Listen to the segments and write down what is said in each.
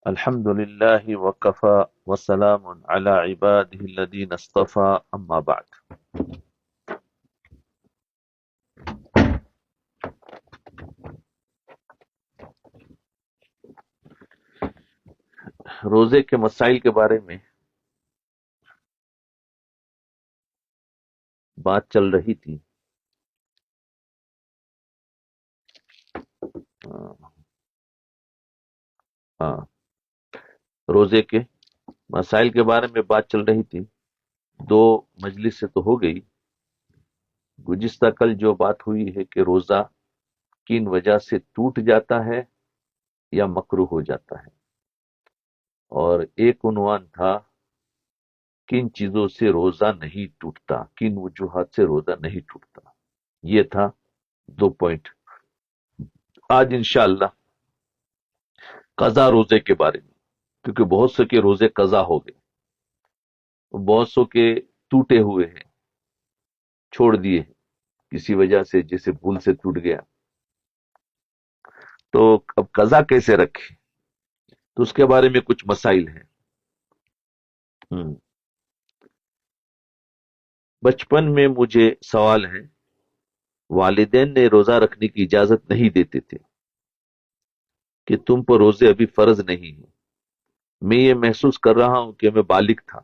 الحمد لله وكفى وسلام على عباده الذين اصطفى أما بعد. روزے کے مسائل کے بارے میں بات چل رہی تھی. ہاں، روزے کے مسائل کے بارے میں بات چل رہی تھی. دو مجلس سے تو ہو گئی. گزشتہ کل جو بات ہوئی ہے کہ روزہ کن وجہ سے ٹوٹ جاتا ہے یا مکروہ ہو جاتا ہے، اور ایک عنوان تھا کن چیزوں سے روزہ نہیں ٹوٹتا، کن وجوہات سے روزہ نہیں ٹوٹتا. یہ تھا 2 پوائنٹ. آج انشاءاللہ قضا روزے کے بارے میں، کیونکہ بہت سے کے روزے قضا ہو گئے، بہت سو کے ٹوٹے ہوئے ہیں، چھوڑ دیے ہیں کسی وجہ سے، جیسے بھول سے ٹوٹ گیا. تو اب قضا کیسے رکھے، تو اس کے بارے میں کچھ مسائل ہیں. ہم، بچپن میں مجھے سوال ہے، والدین نے روزہ رکھنے کی اجازت نہیں دیتے تھے کہ تم پر روزے ابھی فرض نہیں ہیں. میں یہ محسوس کر رہا ہوں کہ میں بالغ تھا،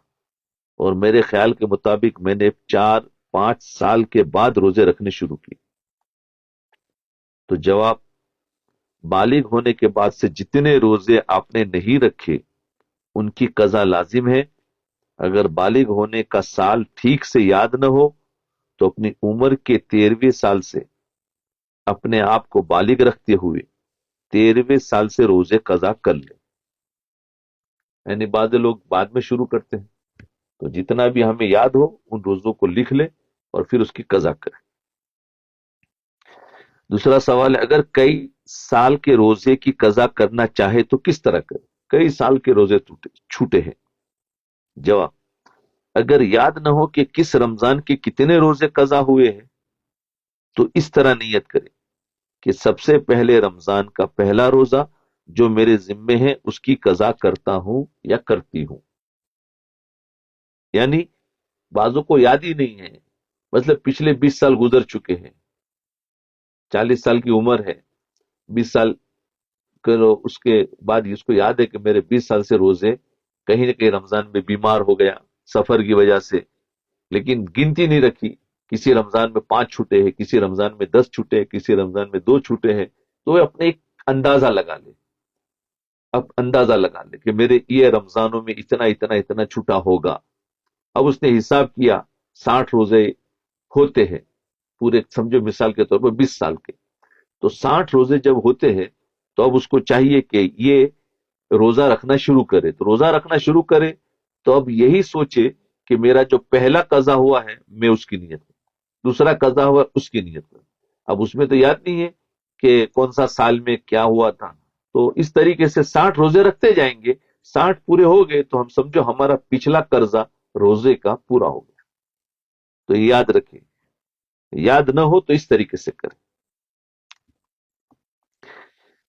اور میرے خیال کے مطابق میں نے 4-5 سال کے بعد روزے رکھنے شروع کی. تو جواب، بالغ ہونے کے بعد سے جتنے روزے آپ نے نہیں رکھے ان کی قضا لازم ہے. اگر بالغ ہونے کا سال ٹھیک سے یاد نہ ہو تو اپنی عمر کے 13ویں سال سے اپنے آپ کو بالغ رکھتے ہوئے 13ویں سال سے روزے قضا کر لے. یعنی بعض لوگ بعد میں شروع کرتے ہیں، تو جتنا بھی ہمیں یاد ہو ان روزوں کو لکھ لے اور پھر اس کی قضا کرے. دوسرا سوال ہے، اگر کئی سال کے روزے کی قضا کرنا چاہے تو کس طرح کرے؟ کئی سال کے روزے چھوٹے ہیں. جواب، اگر یاد نہ ہو کہ کس رمضان کے کتنے روزے قضا ہوئے ہیں تو اس طرح نیت کرے کہ سب سے پہلے رمضان کا پہلا روزہ جو میرے ذمے ہے اس کی قضا کرتا ہوں یا کرتی ہوں. یعنی بعضوں کو یاد ہی نہیں ہے، مطلب پچھلے 20 سال گزر چکے ہیں، 40 سال کی عمر ہے، 20 سال کرو، اس کے بعد اس کو یاد ہے کہ میرے 20 سال سے روزے، کہیں نہ کہیں رمضان میں بیمار ہو گیا سفر کی وجہ سے، لیکن گنتی نہیں رکھی، کسی رمضان میں 5 چھوٹے ہیں، کسی رمضان میں 10 چھوٹے ہیں، کسی رمضان میں 2 چھوٹے ہیں. تو وہ اپنے ایک اندازہ لگا لے، اب اندازہ لگا لے کہ میرے یہ رمضانوں میں اتنا اتنا اتنا چھوٹا ہوگا. اب اس نے حساب کیا 60 روزے ہوتے ہیں پورے، سمجھو مثال کے طور پر 20 سال کے، تو 60 روزے جب ہوتے ہیں تو اب اس کو چاہیے کہ یہ روزہ رکھنا شروع کرے. تو روزہ رکھنا شروع کرے تو اب یہی سوچے کہ میرا جو پہلا قضا ہوا ہے میں اس کی نیت کروں، دوسرا قضا ہوا اس کی نیت کروں. اب اس میں تو یاد نہیں ہے کہ کون سا سال میں کیا ہوا تھا. تو اس طریقے سے 60 روزے رکھتے جائیں گے، 60 پورے ہو گئے تو ہم سمجھو ہمارا پچھلا قرضہ روزے کا پورا ہو گیا. تو یہ یاد رکھیں، یاد نہ ہو تو اس طریقے سے کریں.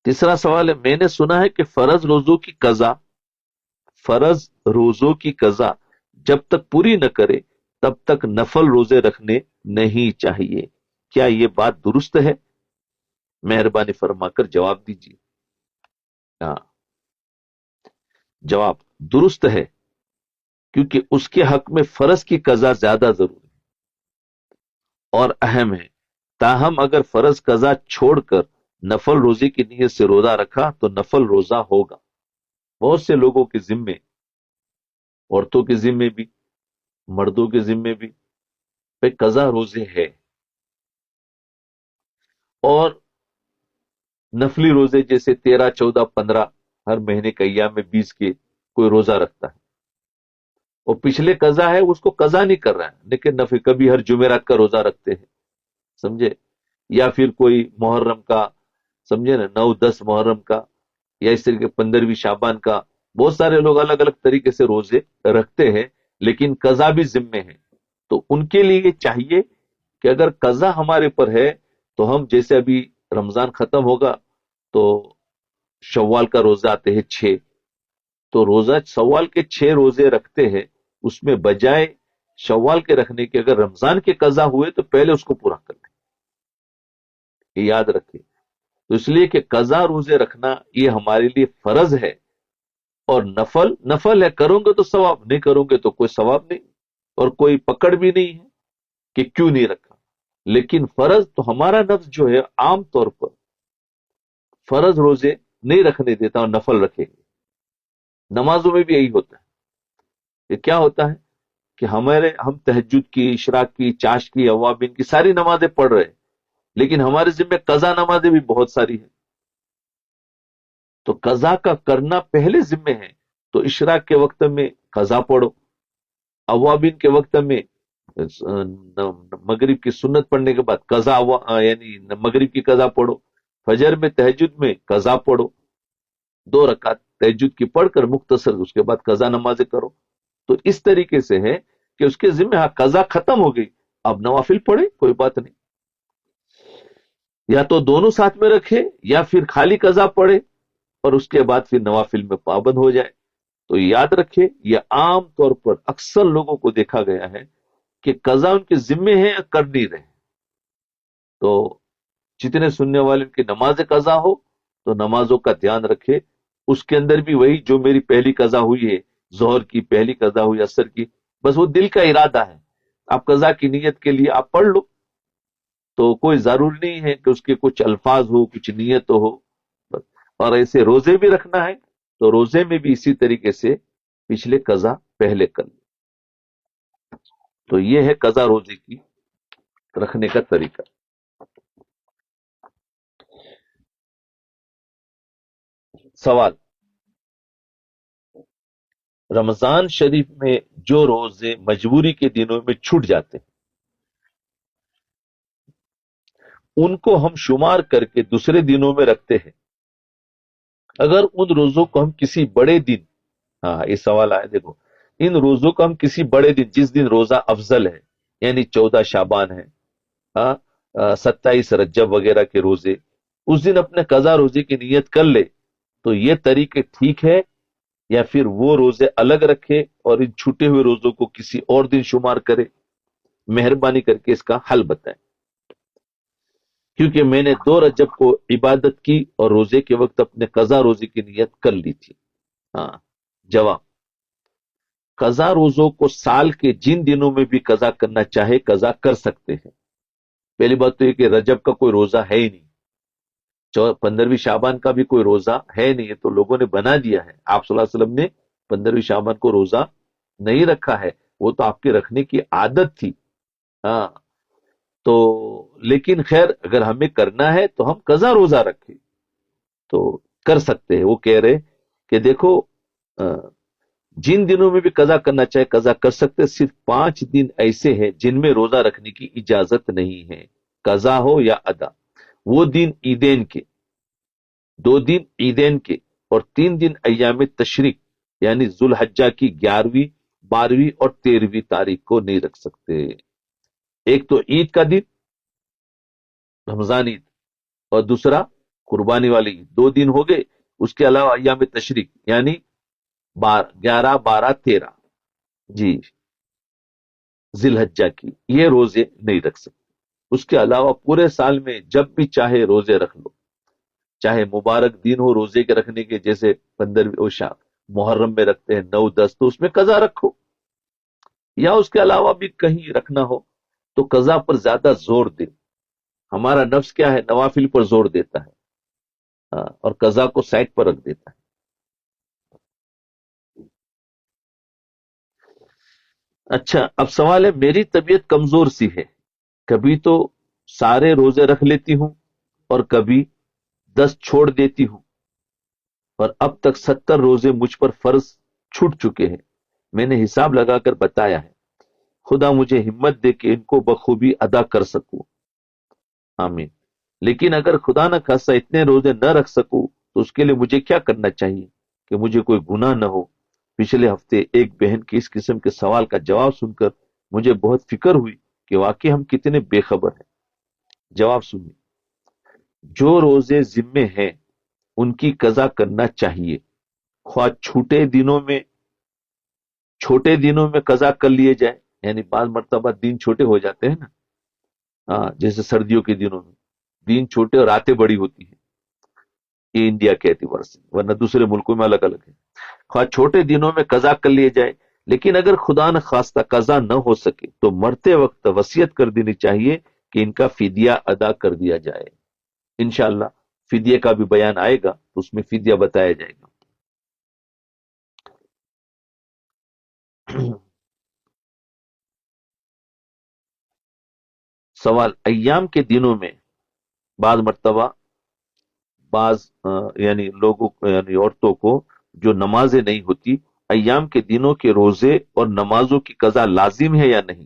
تیسرا سوال ہے، میں نے سنا ہے کہ فرض روزوں کی قضا جب تک پوری نہ کرے تب تک نفل روزے رکھنے نہیں چاہیے، کیا یہ بات درست ہے؟ مہربانی فرما کر جواب دیجیے. ہاں، جواب درست ہے، کیونکہ اس کے حق میں فرض کی قضا زیادہ ضروری اور اہم ہے. تاہم اگر فرض قضا چھوڑ کر نفل روزے کی نیت سے روزہ رکھا تو نفل روزہ ہوگا. بہت سے لوگوں کے ذمے، عورتوں کے ذمے بھی، مردوں کے ذمے بھی پہ قضا روزے ہے، اور نفلی روزے جیسے 13 14 15 ہر مہینے کے ایام میں 20 کے کوئی روزہ رکھتا ہے، اور پچھلے قضا ہے اس کو قضا نہیں کر رہا ہے، لیکن نفل کبھی ہر جمعرات کا روزہ رکھتے ہیں، سمجھے، یا پھر کوئی محرم کا، سمجھے نا، 9 10 محرم کا، یا اس طریقے 15ویں شعبان کا. بہت سارے لوگ الگ الگ طریقے سے روزے رکھتے ہیں لیکن قضا بھی ذمے ہے. تو ان کے لیے چاہیے کہ اگر قضا ہمارے پر ہے تو ہم، جیسے ابھی رمضان ختم ہوگا تو شوال کا روزہ آتے ہیں 6، تو روزہ شوال کے 6 روزے رکھتے ہیں، اس میں بجائے شوال کے رکھنے کے اگر رمضان کے قضا ہوئے تو پہلے اس کو پورا کر لیں، یہ یاد رکھیں۔ تو اس لیے کہ قضا روزے رکھنا یہ ہمارے لیے فرض ہے، اور نفل نفل ہے، کرو گے تو ثواب، نہیں کرو گے تو کوئی ثواب نہیں، اور کوئی پکڑ بھی نہیں ہے کہ کیوں نہیں رکھا۔ لیکن فرض تو ہمارا نفس جو ہے عام طور پر فرض روزے نہیں رکھنے دیتا اور نفل رکھے گے۔ نمازوں میں بھی یہی ہوتا ہے، یہ کیا ہوتا ہے کہ ہم تہجد کی، اشراق کی، چاش کی، اوابین کی ساری نمازیں پڑھ رہے ہیں، لیکن ہمارے ذمہ قضا نمازیں بھی بہت ساری ہیں، تو قضا کا کرنا پہلے ذمہ ہے۔ تو اشراق کے وقت میں قضا پڑھو، اوابین کے وقت میں مغرب کی سنت پڑھنے کے بعد قضا، یعنی مغرب کی قضا پڑھو، فجر میں تہجد میں قضا پڑھو، 2 رکعت تہجد کی پڑھ کر مختصر، اس کے بعد قضا نمازیں کرو۔ تو اس طریقے سے ہے کہ اس کے ذمہ قضا ختم ہو گئی، اب نوافل پڑھے، کوئی بات نہیں، یا تو دونوں ساتھ میں رکھے یا پھر خالی قضا پڑھے اور اس کے بعد پھر نوافل میں پابند ہو جائے۔ تو یاد رکھے، یہ عام طور پر اکثر لوگوں کو دیکھا گیا ہے کہ قضا ان کے ذمے ہیں، کر نہیں رہے۔ تو جتنے سننے والے کی نماز قضا ہو تو نمازوں کا دھیان رکھے، اس کے اندر بھی وہی جو میری پہلی قضا ہوئی ہے، ظہر کی پہلی قضا ہوئی، عصر کی، بس وہ دل کا ارادہ ہے، آپ قضا کی نیت کے لیے آپ پڑھ لو، تو کوئی ضروری نہیں ہے کہ اس کے کچھ الفاظ ہو، کچھ نیت ہو بس۔ اور ایسے روزے بھی رکھنا ہے تو روزے میں بھی اسی طریقے سے پچھلے قضا پہلے کر لیں۔ تو یہ ہے قضا روزے کی رکھنے کا طریقہ۔ سوال، رمضان شریف میں جو روزے مجبوری کے دنوں میں چھوٹ جاتے ہیں ان کو ہم شمار کر کے دوسرے دنوں میں رکھتے ہیں، اگر ان روزوں کو ہم کسی بڑے دن، ہاں یہ سوال آیا، دیکھو، ان روزوں کو ہم کسی بڑے دن، جس دن روزہ افضل ہے، یعنی 14 شعبان ہے، 27 رجب وغیرہ کے روزے، اس دن اپنے قضا روزے کی نیت کر لے، تو یہ طریقے ٹھیک ہے، یا پھر وہ روزے الگ رکھے اور ان چھوٹے ہوئے روزوں کو کسی اور دن شمار کرے؟ مہربانی کر کے اس کا حل بتائیں، کیونکہ میں نے 2 رجب کو عبادت کی اور روزے کے وقت اپنے قضا روزے کی نیت کر لی تھی۔ ہاں، جواب، قضا روزوں کو سال کے جن دنوں میں بھی قضا کرنا چاہے قضا کر سکتے ہیں۔ پہلی بات تو یہ کہ رجب کا کوئی روزہ ہے ہی نہیں، 15ویں شعبان کا بھی کوئی روزہ ہے نہیں، تو لوگوں نے بنا دیا ہے، آپ صلی اللہ علیہ وسلم نے 15ویں شعبان کو روزہ نہیں رکھا ہے، وہ تو آپ کے رکھنے کی عادت تھی۔ ہاں، تو لیکن خیر اگر ہمیں کرنا ہے تو ہم قضا روزہ رکھیں تو کر سکتے ہیں۔ وہ کہہ رہے کہ دیکھو، جن دنوں میں بھی قضا کرنا چاہے قضا کر سکتے، صرف 5 دن ایسے ہیں جن میں روزہ رکھنے کی اجازت نہیں ہے، قضا ہو یا ادا۔ وہ دن عیدین کے، 2 دن عیدین کے، اور 3 دن ایام تشریق یعنی ذوالحجہ کی 11ویں، 12ویں اور 13ویں تاریخ کو نہیں رکھ سکتے۔ ایک تو عید کا دن، رمضان عید، اور دوسرا قربانی والی عید، 2 دن ہو گئے۔ اس کے علاوہ ایام تشریق یعنی 11، 12، 13 جی ذی الحجہ کی، یہ روزے نہیں رکھ سکتے۔ اس کے علاوہ پورے سال میں جب بھی چاہے روزے رکھ لو، چاہے مبارک دن ہو روزے کے رکھنے کے، جیسے 15 محرم میں رکھتے ہیں 9، 10، تو اس میں قضا رکھو، یا اس کے علاوہ بھی کہیں رکھنا ہو تو قضا پر زیادہ زور دے۔ ہمارا نفس کیا ہے، نوافل پر زور دیتا ہے، اور قضا کو سائڈ پر رکھ دیتا ہے۔ اچھا، اب سوال ہے، میری طبیعت کمزور سی ہے، کبھی تو سارے روزے رکھ لیتی ہوں اور کبھی 10 چھوڑ دیتی ہوں، اور اب تک 70 روزے مجھ پر فرض چھوٹ چکے ہیں، میں نے حساب لگا کر بتایا ہے، خدا مجھے ہمت دے کہ ان کو بخوبی ادا کر سکوں، آمین۔ لیکن اگر خدا نہ خاصا اتنے روزے نہ رکھ سکوں تو اس کے لیے مجھے کیا کرنا چاہیے کہ مجھے کوئی گناہ نہ ہو؟ پچھلے ہفتے ایک بہن کی اس قسم کے سوال کا جواب سن کر مجھے بہت فکر ہوئی کہ واقعی ہم کتنے بے خبر ہیں۔ جواب سنیے، جو روزے ذمے ہیں ان کی قضا کرنا چاہیے، خواہ چھوٹے دنوں میں قضا کر لیے جائے، یعنی بعض مرتبہ دن چھوٹے ہو جاتے ہیں نا، ہاں جیسے سردیوں کے دنوں میں دن چھوٹے اور راتیں بڑی ہوتی ہیں، یہ انڈیا کے اعتبار سے، ورنہ دوسرے ملکوں میں الگ الگ ہے۔ خواہ چھوٹے دنوں میں قضا کر لیے جائے، لیکن اگر خدا نہ خواستہ قضا نہ ہو سکے تو مرتے وقت وصیت کر دینی چاہیے کہ ان کا فدیہ ادا کر دیا جائے۔ انشاءاللہ فدیے کا بھی بیان آئے گا تو اس میں فدیہ بتایا جائے گا۔ سوال، ایام کے دنوں میں بعض مرتبہ یعنی لوگوں یعنی عورتوں کو جو نمازیں نہیں ہوتی، ایام کے دنوں کے روزے اور نمازوں کی قضا لازم ہے یا نہیں؟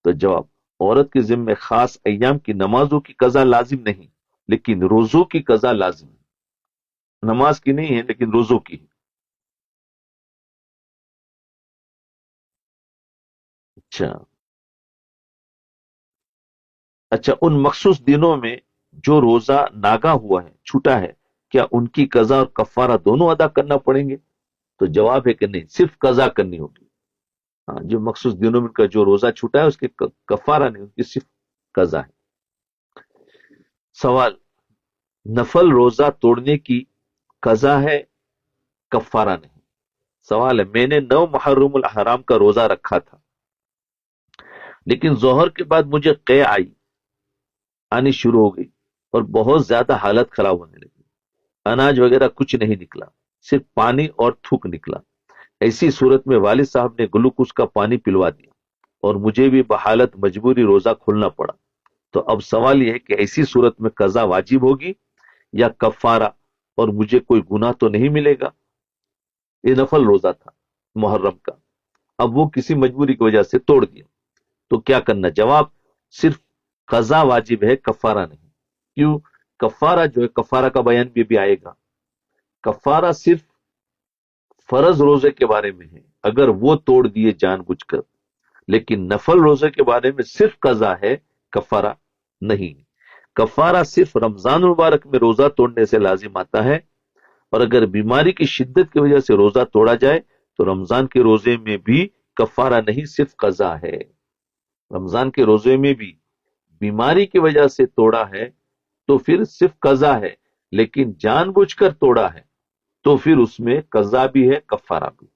تو جواب، عورت کے ذمہ خاص ایام کی نمازوں کی قضا لازم نہیں، لیکن روزوں کی قضا لازم ہے، نماز کی نہیں ہے لیکن روزوں کی ہے۔ اچھا اچھا، ان مخصوص دنوں میں جو روزہ ناگا ہوا ہے، چھوٹا ہے، کیا ان کی قضا اور کفارہ دونوں ادا کرنا پڑیں گے؟ تو جواب ہے کہ نہیں، صرف قضا کرنی ہوگی۔ ہاں، جو مخصوص دنوں میں کا جو روزہ چھوٹا ہے اس کے کفارہ نہیں، اس کی صرف قضا ہے۔ سوال، نفل روزہ توڑنے کی قضا ہے، کفارہ نہیں؟ سوال ہے، میں نے 9 محرم الحرام کا روزہ رکھا تھا، لیکن ظہر کے بعد مجھے قے آنی شروع ہو گئی اور بہت زیادہ حالت خراب ہونے لگی، اناج وغیرہ کچھ نہیں نکلا، صرف پانی اور تھوک نکلا۔ ایسی صورت میں والد صاحب نے گلوکوز کا پانی پلوا دیا اور مجھے بھی بحالت مجبوری روزہ کھولنا پڑا۔ تو اب سوال یہ ہے کہ ایسی صورت میں قضا واجب ہوگی یا کفارہ، اور مجھے کوئی گناہ تو نہیں ملے گا؟ یہ نفل روزہ تھا محرم کا، اب وہ کسی مجبوری کی وجہ سے توڑ دیا، تو کیا کرنا؟ جواب، صرف قضا واجب ہے، کفارہ نہیں۔ کیوں؟ کفارہ جو ہے، کفارہ کا بیان بھی آئے گا، کفارہ صرف فرض روزے کے بارے میں ہے اگر وہ توڑ دیے جان بوجھ کر، لیکن نفل روزے کے بارے میں صرف قضا ہے، کفارہ نہیں۔ کفارہ صرف رمضان المبارک میں روزہ توڑنے سے لازم آتا ہے، اور اگر بیماری کی شدت کی وجہ سے روزہ توڑا جائے تو رمضان کے روزے میں بھی کفارہ نہیں، صرف قضا ہے۔ رمضان کے روزے میں بھی بیماری کی وجہ سے توڑا ہے تو پھر صرف قضا ہے، لیکن جان بوجھ کر توڑا ہے تو پھر اس میں قضا بھی ہے، کفارہ بھی۔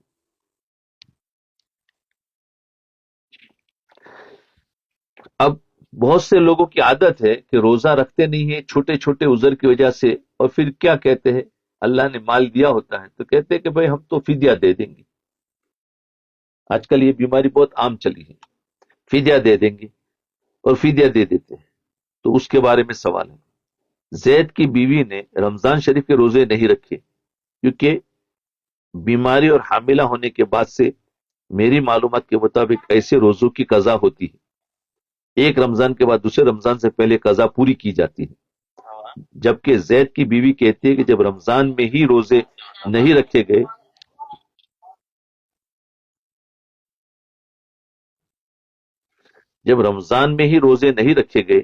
اب بہت سے لوگوں کی عادت ہے کہ روزہ رکھتے نہیں ہیں چھوٹے چھوٹے عذر کی وجہ سے، اور پھر کیا کہتے ہیں، اللہ نے مال دیا ہوتا ہے تو کہتے ہیں کہ بھئی ہم تو فدیہ دے دیں گے۔ آج کل یہ بیماری بہت عام چلی ہے، فدیہ دے دیں گے، اور فدیہ دے دیتے ہیں۔ تو اس کے بارے میں سوال ہے، زید کی بیوی نے رمضان شریف کے روزے نہیں رکھے کیونکہ بیماری اور حاملہ ہونے کے بعد سے میری معلومات کے مطابق ایسے روزوں کی قضا ہوتی ہے، ایک رمضان کے بعد دوسرے رمضان سے پہلے قضا پوری کی جاتی ہے، جبکہ زید کی بیوی کہتی ہے کہ جب رمضان میں ہی روزے نہیں رکھے گئے جب رمضان میں ہی روزے نہیں رکھے گئے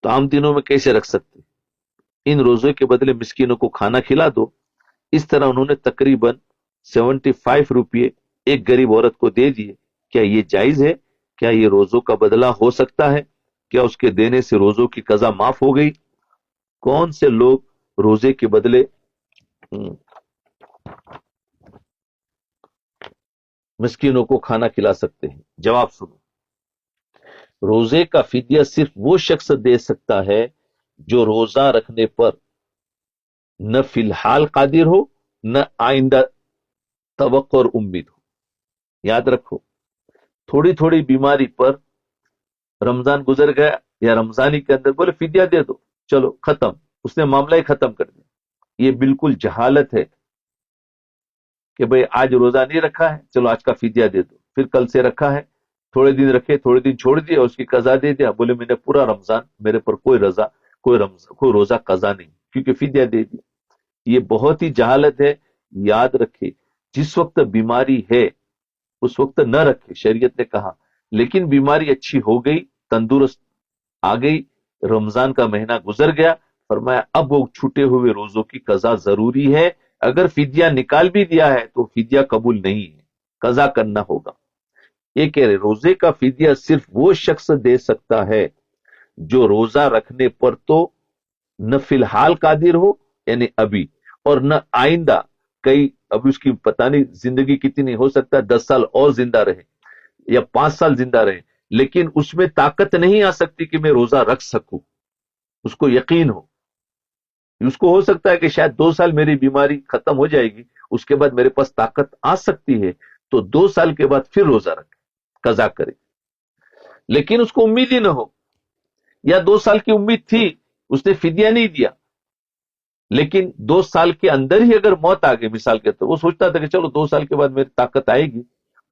تو عام دنوں میں کیسے رکھ سکتے؟ ان روزوں کے بدلے مسکینوں کو کھانا کھلا دو۔ اس طرح انہوں نے تقریباً 75 روپے ایک غریب عورت کو دے دیے۔ کیا یہ جائز ہے؟ کیا یہ روزوں کا بدلہ ہو سکتا ہے؟ کیا اس کے دینے سے روزوں کی قضا معاف ہو گئی؟ کون سے لوگ روزے کے بدلے مسکینوں کو کھانا کھلا سکتے ہیں؟ جواب سنو، روزے کا فدیہ صرف وہ شخص دے سکتا ہے جو روزہ رکھنے پر نہ فی الحال قادر ہو، نہ آئندہ توقع اور امید ہو۔ یاد رکھو، تھوڑی تھوڑی بیماری پر رمضان گزر گیا یا رمضانی کے اندر بولے فدیہ دے دو، چلو ختم، اس نے معاملہ ہی ختم کر دیا۔ یہ بالکل جہالت ہے کہ بھئی آج روزہ نہیں رکھا ہے، چلو آج کا فدیہ دے دو، پھر کل سے رکھا ہے، تھوڑے دن رکھے، تھوڑے دن چھوڑ دیا، اس کی قضا دے دیا، بولے میں نے پورا رمضان، میرے پر کوئی روزہ قضا نہیں کیونکہ فدیہ دے دیا۔ یہ بہت ہی جہالت ہے۔ یاد رکھے، جس وقت بیماری ہے اس وقت نہ رکھے، شریعت نے کہا، لیکن بیماری اچھی ہو گئی، تندرست آ گئی، رمضان کا مہینہ گزر گیا، فرمایا اب وہ چھوٹے ہوئے روزوں کی قضا ضروری ہے، اگر فدیہ نکال بھی دیا ہے تو فدیہ قبول نہیں ہے، قضا کرنا ہوگا۔ یہ کہہ رہے روزے کا فدیہ صرف وہ شخص دے سکتا ہے جو روزہ رکھنے پر تو نہ فی الحال قادر ہو، یعنی ابھی، اور نہ آئندہ، کئی ابھی اس کی پتہ نہیں زندگی کتنی ہو سکتا ہے 10 سال اور زندہ رہے یا 5 سال زندہ رہے، لیکن اس میں طاقت نہیں آ سکتی کہ میں روزہ رکھ سکوں، اس کو یقین ہو، اس کو ہو سکتا ہے کہ شاید 2 سال میری بیماری ختم ہو جائے گی، اس کے بعد میرے پاس طاقت آ سکتی ہے، تو 2 سال کے بعد پھر روزہ رکھے، قضا کرے، لیکن اس کو امید ہی نہ ہو، یا 2 سال کی امید تھی، اس نے فدیہ نہیں دیا، لیکن 2 سال کے اندر ہی اگر موت آ گئی مثال کے تو وہ سوچتا تھا کہ چلو 2 سال کے بعد میری طاقت آئے گی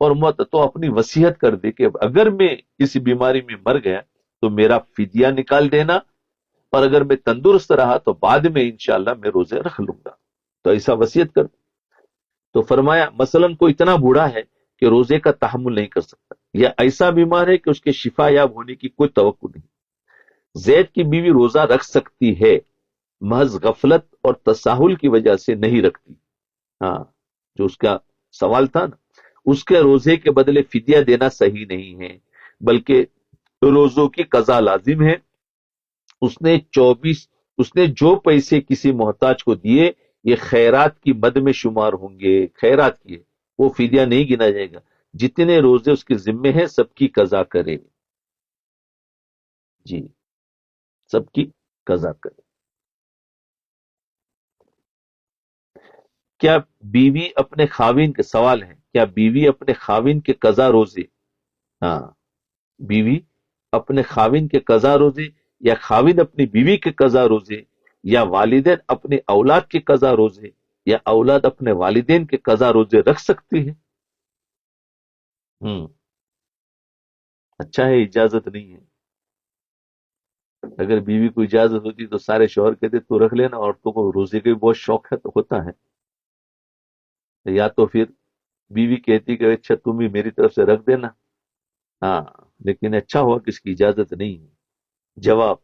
اور موت، تو اپنی وصیت کر دے کہ اگر میں کسی بیماری میں مر گیا تو میرا فدیہ نکال دینا، اور اگر میں تندرست رہا تو بعد میں انشاءاللہ میں روزے رکھ لوں گا، تو ایسا وصیت کر۔ تو فرمایا مثلا کوئی اتنا بوڑھا ہے کہ روزے کا تحمل نہیں کر سکتا، یا ایسا بیمار ہے کہ اس کے شفا یاب ہونے کی کوئی توقع نہیں، زید کی بیوی روزہ رکھ سکتی ہے، محض غفلت اور تساہل کی وجہ سے نہیں رکھتی۔ ہاں، جو اس کا سوال تھا نا، اس کے روزے کے بدلے فدیہ دینا صحیح نہیں ہے، بلکہ روزوں کی قضا لازم ہے۔ اس نے جو پیسے کسی محتاج کو دیے یہ خیرات کی مد میں شمار ہوں گے، خیرات کیے، وہ فدیہ نہیں گنا جائے گا، جتنے روزے اس کے ذمے ہیں سب کی قضا کرے، جی، سب کی قضا کرے۔ کیا بیوی اپنے خاوند کے سوال ہے، کیا بیوی اپنے خاوند کے قضا روزے، ہاں، بیوی اپنے خاوند کے قضا روزے، یا خاوند اپنی بیوی کے قضا روزے، یا والدین اپنے اولاد کے قضا روزے، یا اولاد اپنے والدین کے قضا روزے رکھ سکتی ہے؟ اچھا ہے، اجازت نہیں ہے۔ اگر بیوی کو اجازت ہوتی تو سارے شوہر کہتے تو رکھ لینا، عورتوں کو روزے کا بھی بہت شوق ہے تو ہوتا ہے، یا تو پھر بیوی کہتی کہ اچھا تم بھی میری طرف سے رکھ دینا، ہاں، لیکن اچھا ہوا کہ اس کی اجازت نہیں ہے۔ جواب،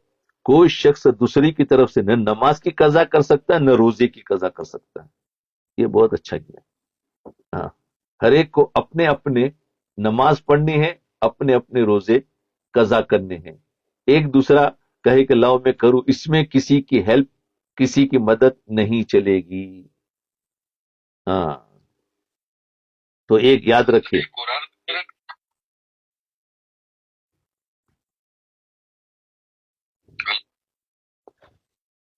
کوئی شخص دوسری کی طرف سے نہ نماز کی قضا کر سکتا ہے نہ روزے کی قضا کر سکتا ہے، یہ بہت اچھا کیا، ہاں، ہر ایک کو اپنے اپنے نماز پڑھنی ہے، اپنے اپنے روزے قضا کرنے ہیں، ایک دوسرا کہے کہ لاؤ میں کروں، اس میں کسی کی ہیلپ، کسی کی مدد نہیں چلے گی، ہاں، تو ایک یاد رکھے،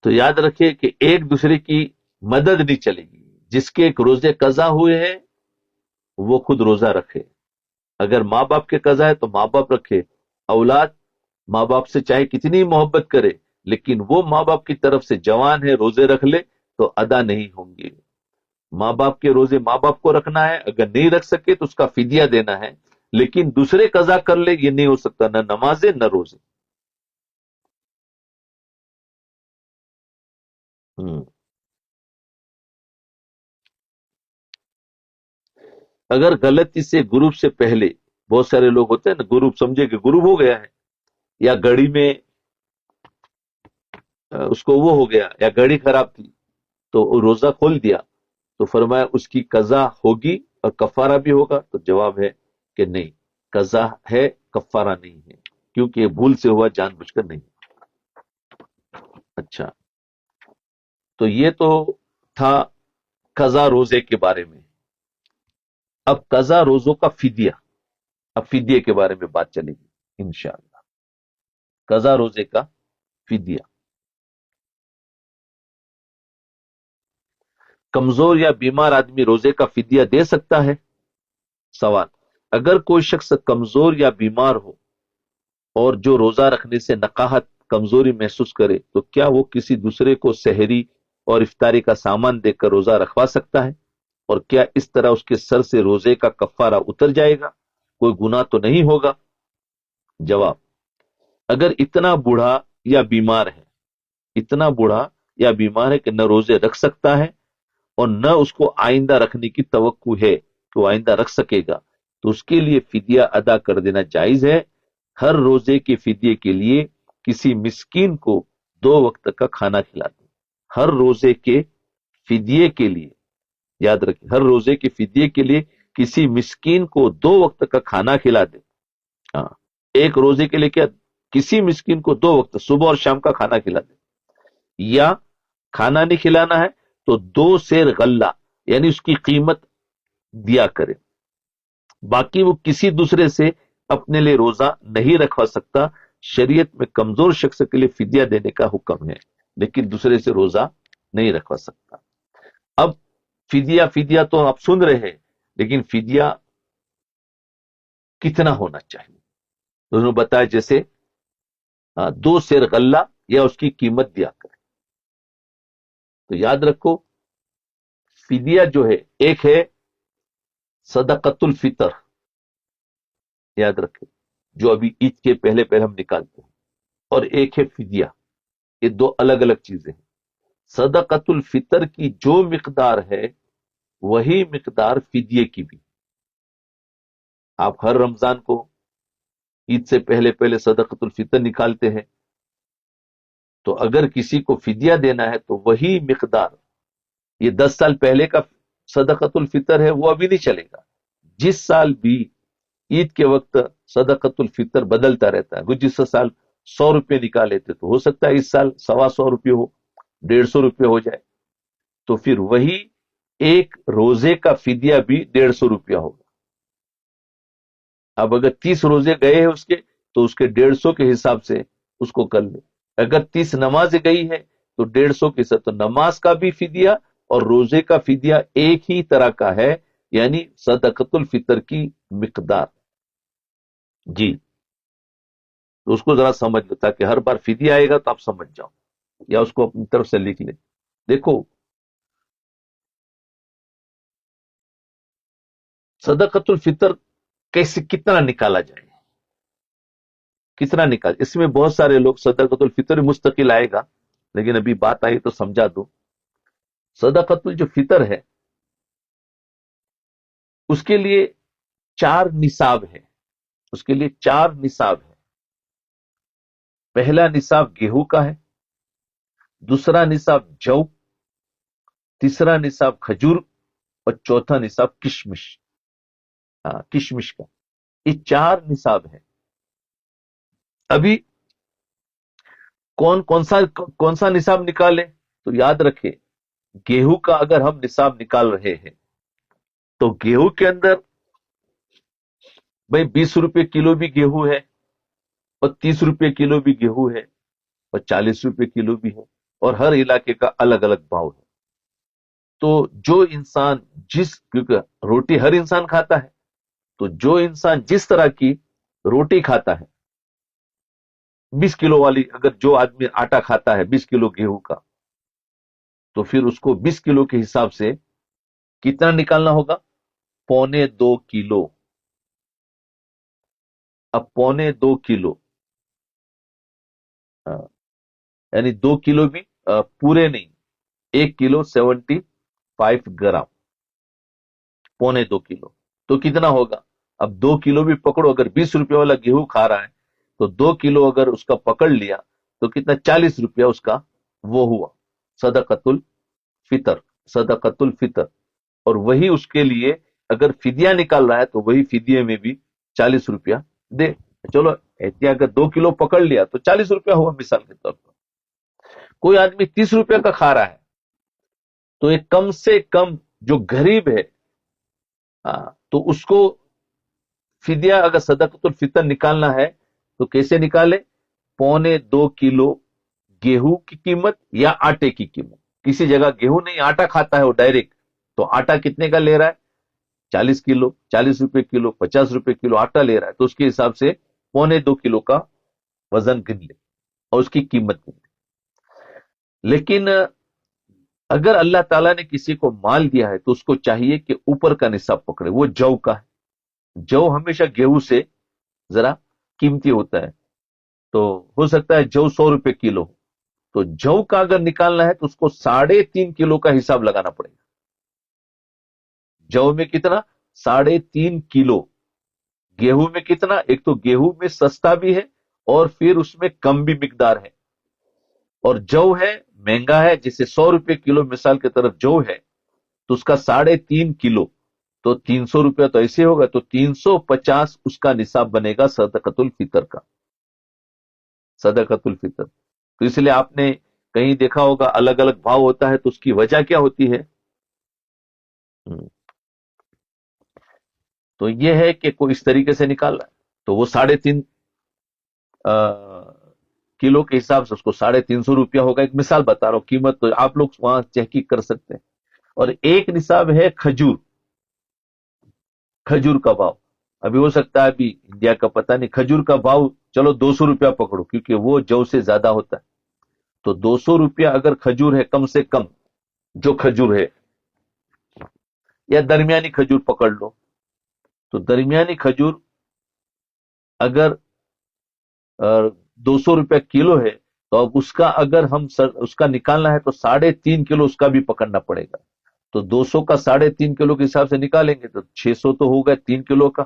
تو یاد رکھے کہ ایک دوسرے کی مدد نہیں چلے گی، جس کے ایک روزے قضا ہوئے ہیں وہ خود روزہ رکھے، اگر ماں باپ کے قضا ہے تو ماں باپ رکھے، اولاد ماں باپ سے چاہے کتنی محبت کرے لیکن وہ ماں باپ کی طرف سے جوان ہے روزے رکھ لے تو ادا نہیں ہوں گے، ماں باپ کے روزے ماں باپ کو رکھنا ہے، اگر نہیں رکھ سکے تو اس کا فدیہ دینا ہے، لیکن دوسرے قضا کر لے یہ نہیں ہو سکتا، نہ نمازیں نہ روزے۔ اگر غلطی سے گروپ سے پہلے، بہت سارے لوگ ہوتے ہیں نا گروپ سمجھے کہ گروپ ہو گیا ہے، یا گھڑی میں اس کو وہ ہو گیا، یا گھڑی خراب تھی تو وہ روزہ کھول دیا، تو فرمایا اس کی قضا ہوگی اور کفارہ بھی ہوگا، تو جواب ہے کہ نہیں، قضا ہے، کفارہ نہیں ہے، کیونکہ یہ بھول سے ہوا، جان بوجھ کر نہیں۔ اچھا، تو یہ تو تھا قضا روزے کے بارے میں۔ اب قضا روزوں کا فدیہ، اب فدیے کے بارے میں بات چلے گی انشاءاللہ، قضا روزے کا فدیہ۔ کمزور یا بیمار آدمی روزے کا فدیہ دے سکتا ہے؟ سوال، اگر کوئی شخص کمزور یا بیمار ہو اور جو روزہ رکھنے سے نقاہت، کمزوری محسوس کرے تو کیا وہ کسی دوسرے کو سحری اور افطاری کا سامان دے کر روزہ رکھوا سکتا ہے؟ اور کیا اس طرح اس کے سر سے روزے کا کفارہ اتر جائے گا؟ کوئی گناہ تو نہیں ہوگا؟ جواب، اگر اتنا بوڑھا یا بیمار ہے، اتنا بوڑھا یا بیمار ہے کہ نہ روزے رکھ سکتا ہے اور نہ اس کو آئندہ رکھنے کی توقع ہے کہ وہ آئندہ رکھ سکے گا، تو اس کے لیے فدیہ ادا کر دینا جائز ہے۔ ہر روزے کے فدیے کے لیے کسی مسکین کو 2 वक्त का खाना खिला दे. हर रोजे के फिदिये के लिए, याद रखिए, हर रोजे के फिदिये के लिए किसी मिस्कीन को 2 वक्त का खाना खिला दे. हाँ, एक रोजे के लिए क्या, किसी मिस्कीन को 2 वक्त सुबह और शाम का खाना खिला दे. या खाना नहीं खिलाना है तो 2 सेर गल्ला यानी उसकी कीमत दिया करे. बाकी वो किसी दूसरे से अपने लिए रोजा नहीं रखवा सकता. शरीयत में कमजोर शख्स के लिए फिदिया देने का हुक्म है, लेकिन दूसरे से रोजा नहीं रखवा सकता. अब फिदिया फिदिया तो आप सुन रहे हैं, लेकिन फिदिया कितना होना चाहिए? उन्होंने बताया जैसे 2 सेर गल्ला या उसकी कीमत दिया करे. तो याद रखो, फिदिया जो है, एक है सदकतुल फितर, याद रखें, जो अभी ईद के पहले पहले हम निकालते हैं, और एक है फिदिया. ये 2 अलग अलग चीजें हैं. सदकतुल फितर की जो मिकदार है वही मिकदार फिदिये की भी. आप हर रमजान को ईद से पहले पहले सदकतुल फितर निकालते हैं, तो अगर किसी को फिदिया देना है तो वही मिकदार, ये 10 साल पहले का सदकतुल फितर है वो अभी नहीं चलेगा. जिस साल भी ईद के वक्त सदकतुल फितर बदलता रहता है. वो जिस साल 100 रुपये निकाले थे तो हो सकता है इस साल 125 रुपये हो, 150 रुपये हो जाए. तो फिर वही एक रोजे का फिदिया भी 150 रुपया होगा. अब अगर 30 रोजे गए हैं उसके, तो उसके 150 के हिसाब से उसको कर ले. अगर 30 नमाज गई है तो 150 के साथ, तो नमाज का भी फिदिया और रोजे का फिदिया एक ही तरह का है, यानी सदकतुल फितर की मिकदार. जी, तो उसको जरा समझ लो, ताकि हर बार फिदिया आएगा तो आप समझ जाओ, या उसको अपनी तरफ से लिख ले. देखो, सदकतुल फितर कैसे, कितना निकाला जाए, कितना निकाल, इसमें बहुत सारे लोग, सदकतुल फितर मुस्तकिल आएगा, लेकिन अभी बात आई तो समझा दो. सदकतुल जो फितर है उसके लिए 4 निसाब है. उसके लिए 4 निसाब है. पहला निसाब गेहूं का है, दूसरा निसाब जौ, तीसरा निसाब खजूर, और चौथा निसाब किशमिश. हाँ, किशमिश का. ये 4 निसाब है. अभी कौन सा निसाब निकाले? तो याद रखें, गेहूं का अगर हम निसाब निकाल रहे हैं तो गेहूं के अंदर भाई 20 रुपए किलो भी गेहूं है, और 30 रुपए किलो भी गेहूं है, और 40 रुपए किलो भी है, और हर इलाके का अलग अलग भाव है. तो जो इंसान क्योंकि रोटी हर इंसान खाता है, तो जो इंसान जिस तरह की रोटी खाता है, 20 किलो वाली, अगर जो आदमी आटा खाता है 20 किलो गेहूं का, तो फिर उसको 20 किलो के हिसाब से कितना निकालना होगा? 2.25 किलो. अब 2.25 किलो, हाँ, यानी 2 किलो भी पूरे नहीं, 1 किलो 75 ग्राम, 2.25 किलो. तो कितना होगा? अब 2 किलो भी पकड़ो, अगर 20 रुपये वाला गेहूं खा रहा है तो 2 किलो अगर उसका पकड़ लिया तो कितना, 40 रुपया उसका वो हुआ सदकतुल फितर. सदकतुल फितर. और वही उसके लिए अगर फिदिया निकाल रहा है तो वही फिदिये में भी 40 रुपया दे. चलो, अगर 2 किलो पकड़ लिया तो 40 रुपया हुआ मिसाल के तौर पर. कोई आदमी 30 रुपया का खा रहा है, तो एक कम से कम जो गरीब है, तो उसको फिदिया अगर सदकतुल फितर निकालना है तो कैसे निकाले? 2.25 किलो गेहूं की कीमत या आटे की कीमत. किसी जगह गेहूं नहीं, आटा खाता है वो डायरेक्ट, तो आटा कितने का ले रहा है? 40 किलो, 40 रुपए किलो, 50 रुपए किलो आटा ले रहा है, तो उसके हिसाब से 2.25 किलो का वजन गिन ले और उसकी कीमत गिन ले. लेकिन अगर अल्लाह ताला ने किसी को माल दिया है तो उसको चाहिए कि ऊपर का निसाब पकड़े. वो जौ का है. जौ हमेशा गेहूं से जरा कीमती होता है, तो हो सकता है जौ 100 रुपए किलो हो. तो जौ का अगर निकालना है तो उसको 3.5 किलो का हिसाब लगाना पड़ेगा. जौ में कितना? 3.5 किलो. गेहूं में कितना? एक तो गेहूं में सस्ता भी है और फिर उसमें कम भी मिकदार है. اور جو ہے مہنگا ہے، جیسے 100 روپے کلو مثال کی طرف جو ہے، تو اس کا 3.5 کلو تو 300 روپیہ تو ایسے ہوگا، تو 350 اس کا نصاب بنے گا صدقۃ الفطر کا، صدقۃ الفطر۔ تو اس لیے آپ نے کہیں دیکھا ہوگا الگ الگ بھاؤ ہوتا ہے، تو اس کی وجہ کیا ہوتی ہے؟ تو یہ ہے کہ کوئی اس طریقے سے نکال رہا ہے، تو وہ 3.5 کلو کے حساب سے اس کو 350 روپیہ ہوگا۔ ایک مثال بتا رہا ہوں، قیمت تو آپ لوگ وہاں تحقیق کر سکتے ہیں۔ اور ایک نصاب ہے کھجور، کھجور کا بھاؤ ابھی ہو سکتا ہے ابھی انڈیا کا پتہ نہیں، کھجور کا بھاؤ چلو 200 روپیہ پکڑو، کیونکہ وہ جو سے زیادہ ہوتا ہے، تو 200 روپیہ اگر کھجور ہے کم سے کم، جو کھجور ہے، یا درمیانی کھجور پکڑ لو، تو درمیانی کھجور اگر 200 روپیہ کلو ہے، تو اب اس کا اگر ہم اس کا نکالنا ہے تو 3.5 کلو اس کا بھی پکڑنا پڑے گا۔ تو 200 کا 3.5 کلو کے حساب سے نکالیں گے تو 600 تو ہوگا 3 کلو کا،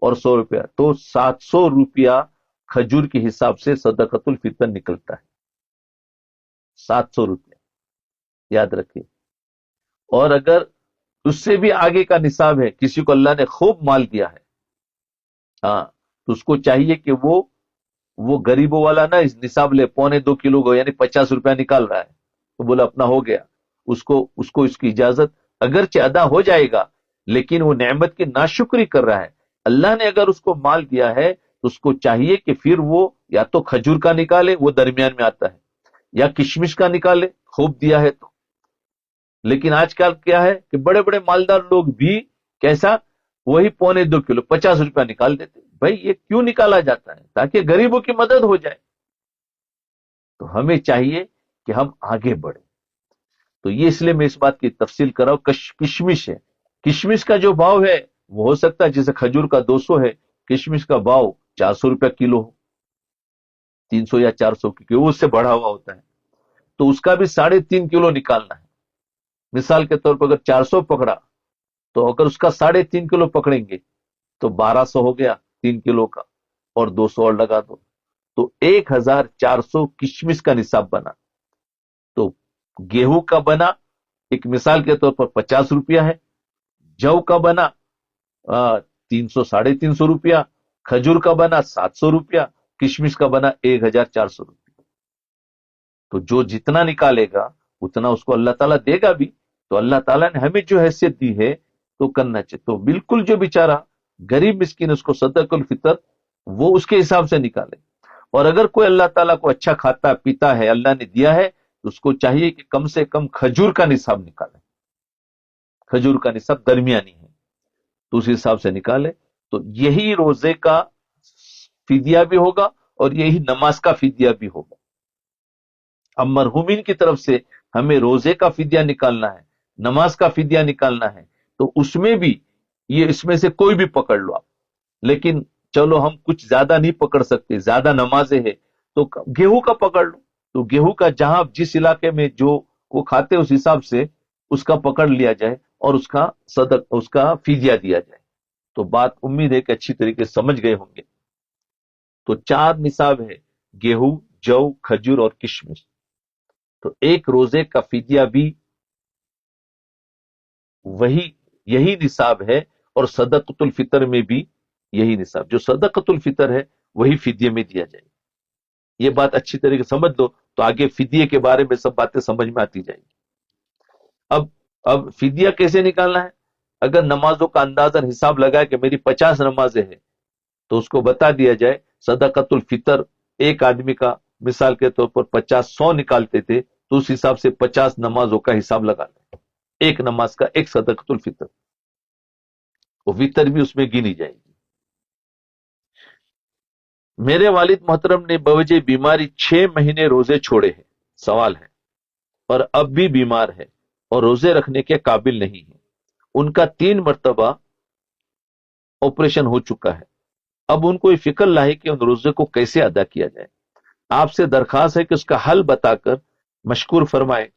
اور 100 روپیہ، تو 700 روپیہ کھجور کے حساب سے صدقۃ الفطر نکلتا ہے، 700 روپیہ، یاد رکھیے۔ اور اگر اس سے بھی آگے کا نصاب ہے، کسی کو اللہ نے خوب مال دیا ہے، ہاں، تو اس کو چاہیے کہ وہ غریبوں والا نا اس نصاب لے، 1.25 کلو کو، یعنی 50 روپیہ نکال رہا ہے، تو بولا اپنا ہو گیا، اس کی اجازت، اگرچہ ادا ہو جائے گا لیکن وہ نعمت کی ناشکری کر رہا ہے۔ اللہ نے اگر اس کو مال دیا ہے تو اس کو چاہیے کہ پھر وہ یا تو کھجور کا نکالے، وہ درمیان میں آتا ہے، یا کشمش کا نکالے، خوب دیا ہے تو۔ لیکن آج کل کیا ہے کہ بڑے بڑے مالدار لوگ بھی کیسا، وہی 1.25 کلو 50 روپیہ نکال دیتے۔ بھائی یہ کیوں نکالا جاتا ہے؟ تاکہ غریبوں کی مدد ہو جائے۔ تو ہمیں چاہیے کہ ہم آگے بڑھیں۔ تو یہ اس لیے میں اس بات کی تفصیل کر رہا ہوں، کشمش ہے، کشمش کا جو بھاؤ ہے وہ ہو سکتا ہے جیسے کھجور کا 200 ہے، کشمش کا بھاؤ 400 روپیہ کلو ہو، 300 یا 400، کیونکہ وہ اس سے بڑھا ہوا ہوتا ہے، تو اس کا بھی 3.5 کلو نکالنا ہے۔ مثال کے طور پر اگر 400 پکڑا، تو اگر اس کا 3.5 کلو پکڑیں گے تو 1200 ہو گیا 3 کلو کا، اور 200 اور لگا دو، تو 1400 کشمش کا نصاب بنا۔ تو گیہوں کا بنا ایک مثال کے طور پر 50 روپیہ ہے، جو کا بنا 300 350 روپیہ، کھجور کا بنا 700 روپیہ، کشمش کا بنا 1400 روپیہ۔ تو جو جتنا نکالے گا اتنا اس کو اللہ تعالیٰ دے گا بھی۔ تو اللہ تعالیٰ نے ہمیں جو حیثیت دی ہے تو کرنا چاہیے۔ تو بالکل جو بیچارہ غریب مسکین اس کو صدقۃ الفطر وہ اس کے حساب سے نکالے۔ اور اگر کوئی اللہ تعالیٰ کو اچھا کھاتا پیتا ہے، اللہ نے دیا ہے، تو اس کو چاہیے کہ کم سے کم کھجور کا نصاب نکالے، کھجور کا نصاب درمیانی ہے تو اس حساب سے نکالے۔ تو یہی روزے کا فدیہ بھی ہوگا اور یہی نماز کا فدیہ بھی ہوگا۔ اب مرحومین کی طرف سے ہمیں روزے کا فدیہ نکالنا ہے، نماز کا فدیہ نکالنا ہے، تو اس میں بھی اس میں سے کوئی بھی پکڑ لو آپ، لیکن چلو ہم کچھ زیادہ نہیں پکڑ سکتے، زیادہ نمازیں ہیں، تو گیہوں کا پکڑ لو۔ تو گیہوں کا جہاں جس علاقے میں جو وہ کھاتے اس حساب سے اس کا پکڑ لیا جائے اور اس کا فدیہ دیا جائے۔ تو بات امید ہے کہ اچھی طریقے سے سمجھ گئے ہوں گے۔ تو 4 نصاب ہے، گیہوں، جو، کھجور اور کشمش۔ تو ایک روزے کا فدیہ بھی یہی نصاب ہے، اور صدقۃ الفطر میں بھی یہی نصاب، جو صدقۃ الفطر ہے وہی فدیے میں دیا جائے۔ یہ بات اچھی طریقے سے سمجھ دو تو آگے فدیے کے بارے میں سب باتیں سمجھ میں آتی جائیں گی۔ اب فدیہ کیسے نکالنا ہے؟ اگر نمازوں کا اندازہ حساب لگا کہ میری 50 نمازیں ہیں، تو اس کو بتا دیا جائے صدقۃ الفطر ایک آدمی کا مثال کے طور پر 100 نکالتے تھے، تو اس حساب سے 50 نمازوں کا حساب لگا لیں، ایک نماز کا ایک صدقۃ الفطر، وہ فطر بھی اس میں گنی جائے گی۔ میرے والد محترم نے بوجہ بیماری 6 مہینے روزے چھوڑے ہیں، سوال ہے، اور اب بھی بیمار ہے اور روزے رکھنے کے قابل نہیں ہے۔ ان کا 3 مرتبہ آپریشن ہو چکا ہے۔ اب ان کو یہ فکر لاحق ہے کہ ان روزے کو کیسے ادا کیا جائے۔ آپ سے درخواست ہے کہ اس کا حل بتا کر مشکور فرمائے۔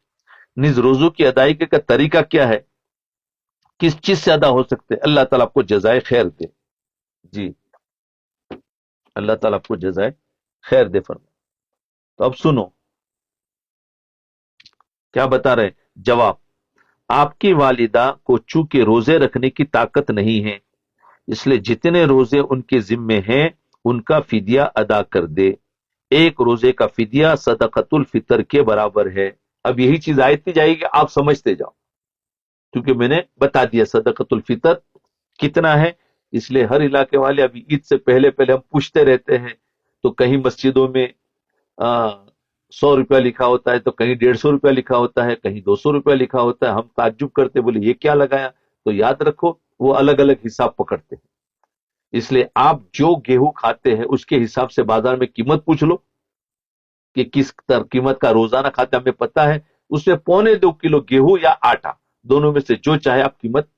نیز روزوں کی ادائیگی کا طریقہ کیا ہے، کس چیز سے ادا ہو سکتے؟ اللہ تعالیٰ آپ کو جزائے خیر دے۔ جی، اللہ تعالیٰ آپ کو جزائے خیر دے فرمائے۔ تو اب سنو، क्या बता रहे? जवाब, आपकी वालिदा को चूंकि रोजे रखने की ताकत नहीं है, इसलिए जितने रोजे उनके जिम्मे हैं उनका फिदिया अदा कर दे। एक रोजे का फिदिया सदकतुल फितर के बराबर है। अब यही चीज आती जाएगी, आप समझते जाओ, क्योंकि मैंने बता दिया सदकतुल फितर कितना है। इसलिए हर इलाके वाले अभी ईद से पहले पहले हम पूछते रहते हैं, तो कहीं मस्जिदों में 100 रुपया लिखा होता है, तो कहीं 150 रुपया लिखा होता है, कहीं 200 रुपया लिखा होता है। हम ताज्जुब करते, बोले ये क्या लगाया? तो याद रखो, वो अलग अलग हिसाब पकड़ते हैं। इसलिए आप जो गेहूं खाते हैं उसके हिसाब से बाजार में कीमत पूछ लो कि किस कीमत का रोजाना खाते, हमें पता है उसमें 1.25 किलो गेहूं या आटा, दोनों में से जो चाहे आप कीमत,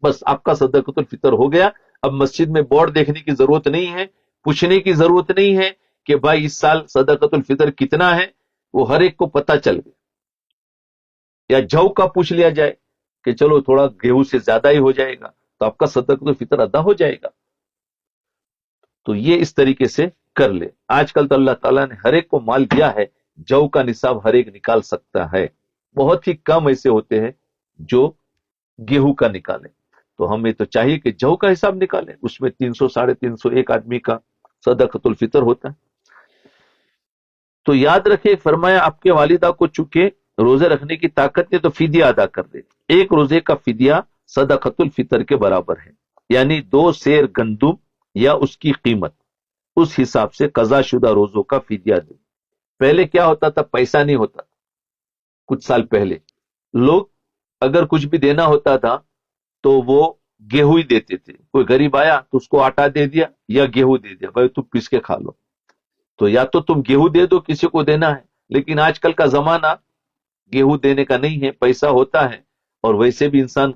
बस आपका सदकतुल फितर हो गया। अब मस्जिद में बोर्ड देखने की जरूरत नहीं है, पूछने की जरूरत नहीं है कि भाई इस साल सदकतुल फितर कितना है, वो हर एक को पता चल गया। या जौ का पूछ लिया जाए कि चलो थोड़ा गेहूं से ज्यादा ही हो जाएगा, तो आपका सदकतुल फितर अदा हो जाएगा। तो ये इस तरीके से कर ले। आजकल तो अल्लाह ताला ने हर एक को माल दिया है, जौ का निसाब हर एक निकाल सकता है। बहुत ही कम ऐसे होते हैं जो गेहूं का निकालें। तो हमें तो चाहिए कि जौ का हिसाब निकालें, उसमें 300 350 एक आदमी का सदकतुल फितर होता है। तो याद रखे, फरमाया आपके वालिदा को चूंकि रोजे रखने की ताकत है तो फिदिया अदा कर दे। एक रोजे का फिदिया सदकतुल फितर के बराबर है, यानी 2 सेर गंदुम या उसकी कीमत, उस हिसाब से कजाशुदा रोजों का फिदिया दे। पहले क्या होता था, पैसा नहीं होता। कुछ साल पहले लोग अगर कुछ भी देना होता था तो वो गेहूं ही देते थे। कोई गरीब आया तो उसको आटा दे दिया या गेहूं दे दिया, भाई तुम पीस के खा लो। तो या तो तुम गेहूं दे दो, किसी को देना है। लेकिन आजकल का जमाना गेहूं देने का नहीं है, पैसा होता है। और वैसे भी इंसान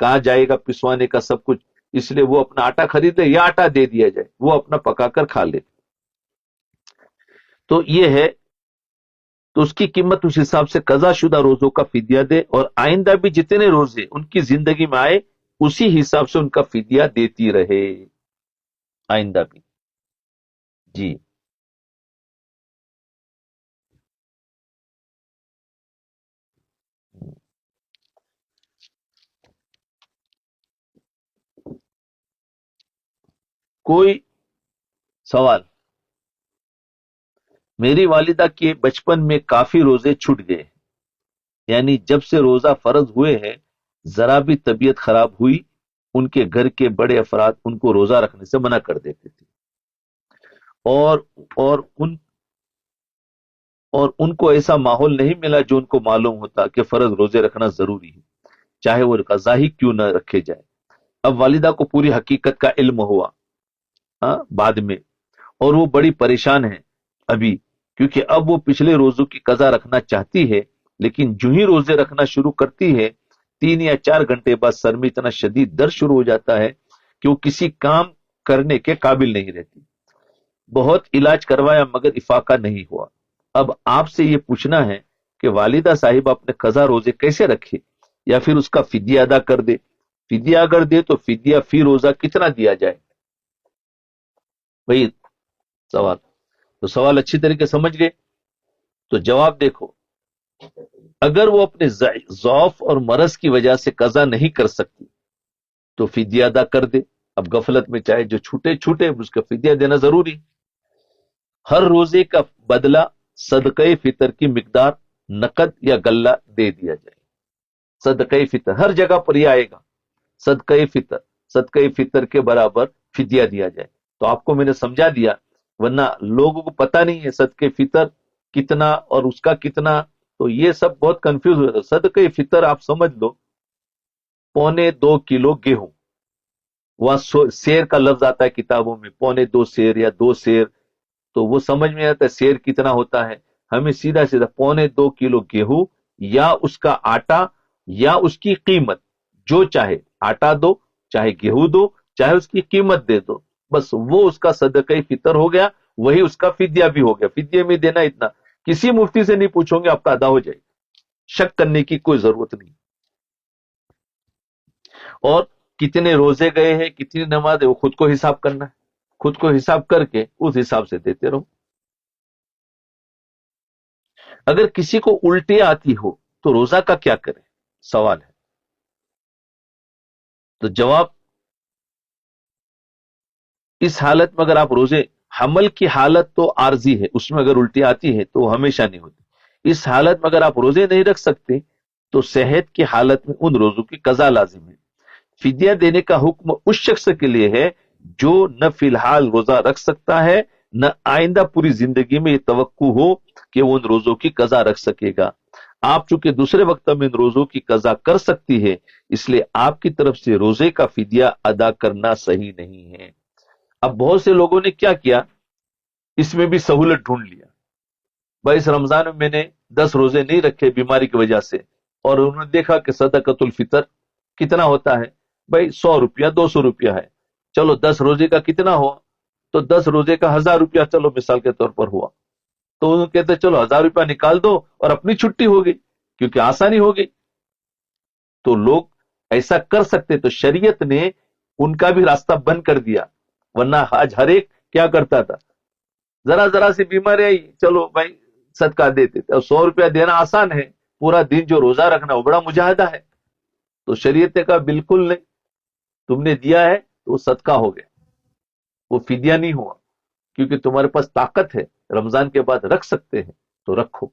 कहाँ जाएगा पिसवाने का सब कुछ, इसलिए वो अपना आटा खरीदे या आटा दे दिया जाए, वो अपना पकाकर खा ले। तो ये है, तो उसकी कीमत उस हिसाब से कजाशुदा रोजों का फिदिया दे, और आइंदा भी जितने रोजे उनकी जिंदगी में आए उसी हिसाब से उनका फिदिया देती रहे, आइंदा भी। जी। कोई सवाल? मेरी वालिदा के बचपन में काफी रोजे छूट गए, यानी जब से रोजा फर्ज हुए हैं जरा भी तबीयत खराब हुई, उनके घर के बड़े अफराद उनको रोजा रखने से मना कर देते थे। और और उन और उनको ऐसा माहौल नहीं मिला जो उनको मालूम होता कि फर्ज रोजे रखना जरूरी है, चाहे वो कज़ा ही क्यों न रखे जाए। अब वालिदा को पूरी हकीकत का इल्म हुआ, हाँ, बाद में। और वो बड़ी परेशान है अभी, क्योंकि अब वो पिछले रोजों की कजा रखना चाहती है, लेकिन जो ही रोजे रखना शुरू करती है 3 या 4 घंटे बाद सर में इतना शदीद दर्द शुरू हो जाता है कि वो किसी काम करने के काबिल नहीं रहती। बहुत इलाज करवाया मगर इफाका नहीं हुआ। अब आपसे ये पूछना है कि वालिदा साहिबा अपने कजा रोजे कैसे रखे, या फिर उसका फिदिया अदा कर दे। फिदिया अगर दे तो फिदिया फी रोजा कितना दिया जाए, वही सवाल। तो सवाल अच्छी तरीके समझ गए। तो जवाब देखो, अगर वो अपने ज़ौफ और मरज की वजह से कजा नहीं कर सकती तो फिदिया अदा कर दे। अब गफलत में चाहे जो छूटे छूटे, उसका फिदिया देना जरूरी। हर रोजे का बदला सदक़े फितर की मिकदार नकद या गल्ला दे दिया जाए। सदक़े फितर हर जगह पर यह आएगा, सदक़े फितर, सदक़े फितर के बराबर फिदिया दिया जाए। तो आपको मैंने समझा दिया, वरना लोगों को पता नहीं है सदक़े फितर कितना और उसका कितना, तो ये सब बहुत कंफ्यूज हो जाता है। सदक़े फितर आप समझ लो 1.25 किलो गेहूं, वहां शेर का लफ्ज आता है किताबों में, 1.25 सेर या 2 सेर, तो वो समझ में आता है शेर कितना होता है। हमें सीधा सीधा 1.25 किलो गेहूं या उसका आटा या उसकी कीमत, जो चाहे आटा दो, चाहे गेहूं दो, चाहे उसकी कीमत दे दो, बस वो उसका सदक़े फितर हो गया। वही उसका फिदिया भी हो गया। फिदिये में देना इतना, किसी मुफ्ती से नहीं पूछोगे, आपका अदा हो जाएगा, शक करने की कोई जरूरत नहीं। और कितने रोजे गए हैं, कितनी नमाज है, वो खुद को हिसाब करना है। खुद को हिसाब करके उस हिसाब से देते रहो। अगर किसी को उल्टी आती हो تو रोजा का क्या करें, सवाल है। तो जवाब, इस हालत में अगर आप रोजे, हमल की हालत तो आरजी है, उसमें अगर उल्टी आती है तो हमेशा नहीं होती। इस हालत में अगर आप रोजे नहीं रख सकते तो सेहत की हालत में उन रोजों की कजा लाजिम है। फिदिया देने का हुक्म उस शख्स के लिए है जो न फिलहाल रोजा रख सकता है, न आइंदा पूरी जिंदगी में ये तवक्कु हो कि वो उन रोजों की कजा रख सकेगा। आप चूंकि दूसरे वक्त में इन रोजों की कजा कर सकती है, इसलिए आपकी तरफ से रोजे का फिदिया अदा करना सही नहीं है। अब बहुत से लोगों ने क्या किया, इसमें भी सहूलत ढूंढ लिया। भाई इस रमजान में मैंने 10 रोजे नहीं रखे बीमारी की वजह से, और उन्होंने देखा कि सदकतुल फितर कितना होता है, भाई 100 रुपया 200 रुपया है, चलो 10 रोजे का कितना हुआ, तो 10 रोजे का 1000 रुपया चलो मिसाल के तौर पर हुआ। तो उन्होंने कहते चलो 1000 रुपया निकाल दो और अपनी छुट्टी हो गई, क्योंकि आसानी हो गई। तो लोग ऐसा कर सकते, तो शरीयत ने उनका भी रास्ता बंद कर दिया। वरना आज हर एक क्या करता था, जरा जरा सी बीमारी आई, चलो भाई सदका देते थे। और 100 रुपया देना आसान है, पूरा दिन जो रोजा रखना वो बड़ा मुजाहिदा है। तो शरीयत ने कहा बिल्कुल नहीं, तुमने दिया है तो वो सदका हो गया, वो फिदिया नहीं हुआ, क्योंकि तुम्हारे पास ताकत है, रमजान के बाद रख सकते हैं तो रखो।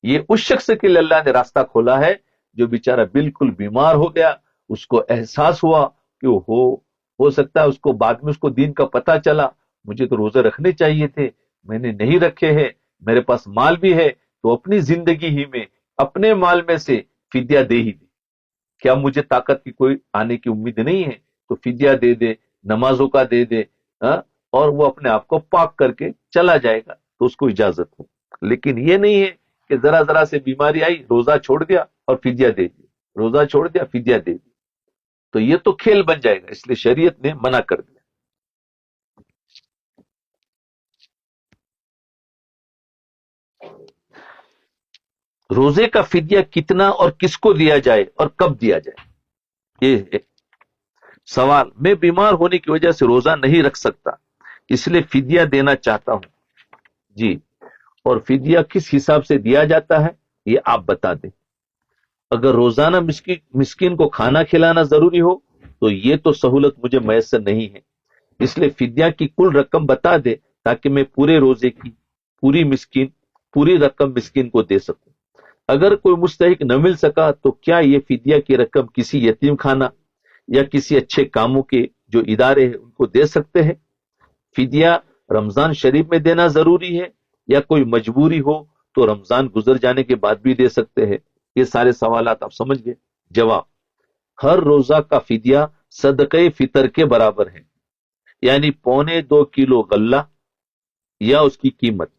ये उस शख्स के लिए अल्लाह ने रास्ता खोला है जो बेचारा बिल्कुल बीमार हो गया, उसको एहसास हुआ कि वो हो सकता है उसको बाद में उसको दीन का पता चला, मुझे तो रोजे रखने चाहिए थे, मैंने नहीं रखे हैं, मेरे पास माल भी है, तो अपनी जिंदगी ही में अपने माल में से फिदिया दे ही दे। क्या मुझे ताकत की कोई आने की उम्मीद नहीं है, तो फिदिया दे दे, नमाजों का दे दे, हाँ? और वो अपने आप को पाक करके चला जाएगा, तो उसको इजाजत है। लेकिन ये नहीं है कि जरा जरा से बीमारी आई रोजा छोड़ दिया और फिदिया दे दी, रोजा छोड़ दिया फिदिया दे दी, तो ये तो खेल बन जाएगा, इसलिए शरीयत ने मना कर दिया। रोजे का फिदिया कितना और किसको दिया जाए और कब दिया जाए, ये है सवाल। मैं बीमार होने की वजह से रोजा नहीं रख सकता, इसलिए फिदिया देना चाहता हूं जी, और फिदिया किस हिसाब से दिया जाता है ये आप बता दें। अगर रोजाना मिस्किन को खाना खिलाना जरूरी हो तो ये तो सहूलत मुझे मैसर नहीं है, इसलिए फिदिया की कुल रकम बता दे ताकि मैं पूरे रोजे की पूरी रकम मिस्किन को दे सकूं। अगर कोई मुस्तहिक न मिल सका तो क्या ये फिदिया की रकम किसी यतीम खाना या किसी अच्छे कामों के जो इदारे हैं उनको दे सकते हैं। फिदिया रमजान शरीफ में देना जरूरी है या कोई मजबूरी हो तो रमजान गुजर जाने के बाद भी दे सकते हैं। ये सारे सवाल आप समझ गए। जवाब, हर रोजा का फिदिया सदक़े फितर के बराबर है, यानी 1.25 किलो गल्ला या उसकी कीमत।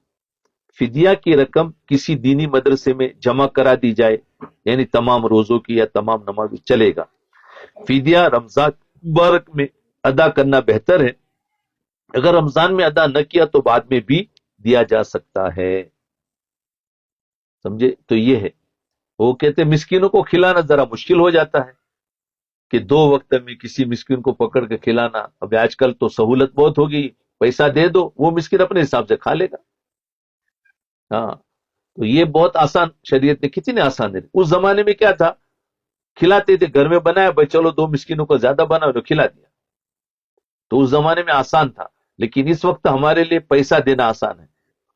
फिदिया की रकम किसी दीनी मदरसे में जमा करा दी जाए, यानी तमाम रोजों की या तमाम नमाज चलेगा। फिदिया रमजान मुबारक में अदा करना बेहतर है, अगर रमजान में अदा न किया तो बाद में भी दिया जा सकता है। समझे, तो ये है। वो कहते हैं मिस्किनों को खिलाना जरा मुश्किल हो जाता है कि 2 वक्त में किसी मिस्किन को पकड़ के खिलाना। अब आजकल तो सहूलत बहुत हो गई, पैसा दे दो वो मिस्किन अपने हिसाब से खा लेगा। हाँ, तो ये बहुत आसान शरीयत ने, कितनी आसान है। उस जमाने में क्या था, खिलाते थे, घर में बनाया भाई चलो 2 मिस्किनों को ज्यादा बना तो खिला दिया, तो उस जमाने में आसान था। लेकिन इस वक्त हमारे लिए पैसा देना आसान है,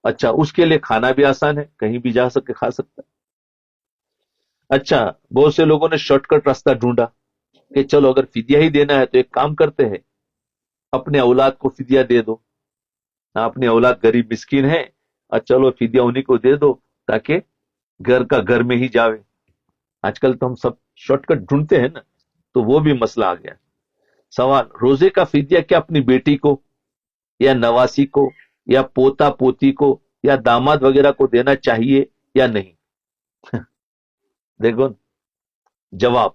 अच्छा उसके लिए खाना भी आसान है, कहीं भी जा सके खा सकता है। अच्छा, बहुत से लोगों ने शॉर्टकट रास्ता ढूंढा कि चलो अगर फिदिया ही देना है तो एक काम करते हैं, अपने औलाद को फिदिया दे दो। हाँ, अपनी औलाद गरीब मिस्किन है, और चलो फिदिया उन्हीं को दे दो ताकि घर का घर में ही जावे। आजकल तो हम सब शॉर्टकट ढूंढते हैं ना, तो वो भी मसला आ गया। सवाल, रोजे का फिदिया क्या अपनी बेटी को या नवासी को या पोता पोती को या दामाद वगैरह को देना चाहिए या नहीं? देखो, जवाब,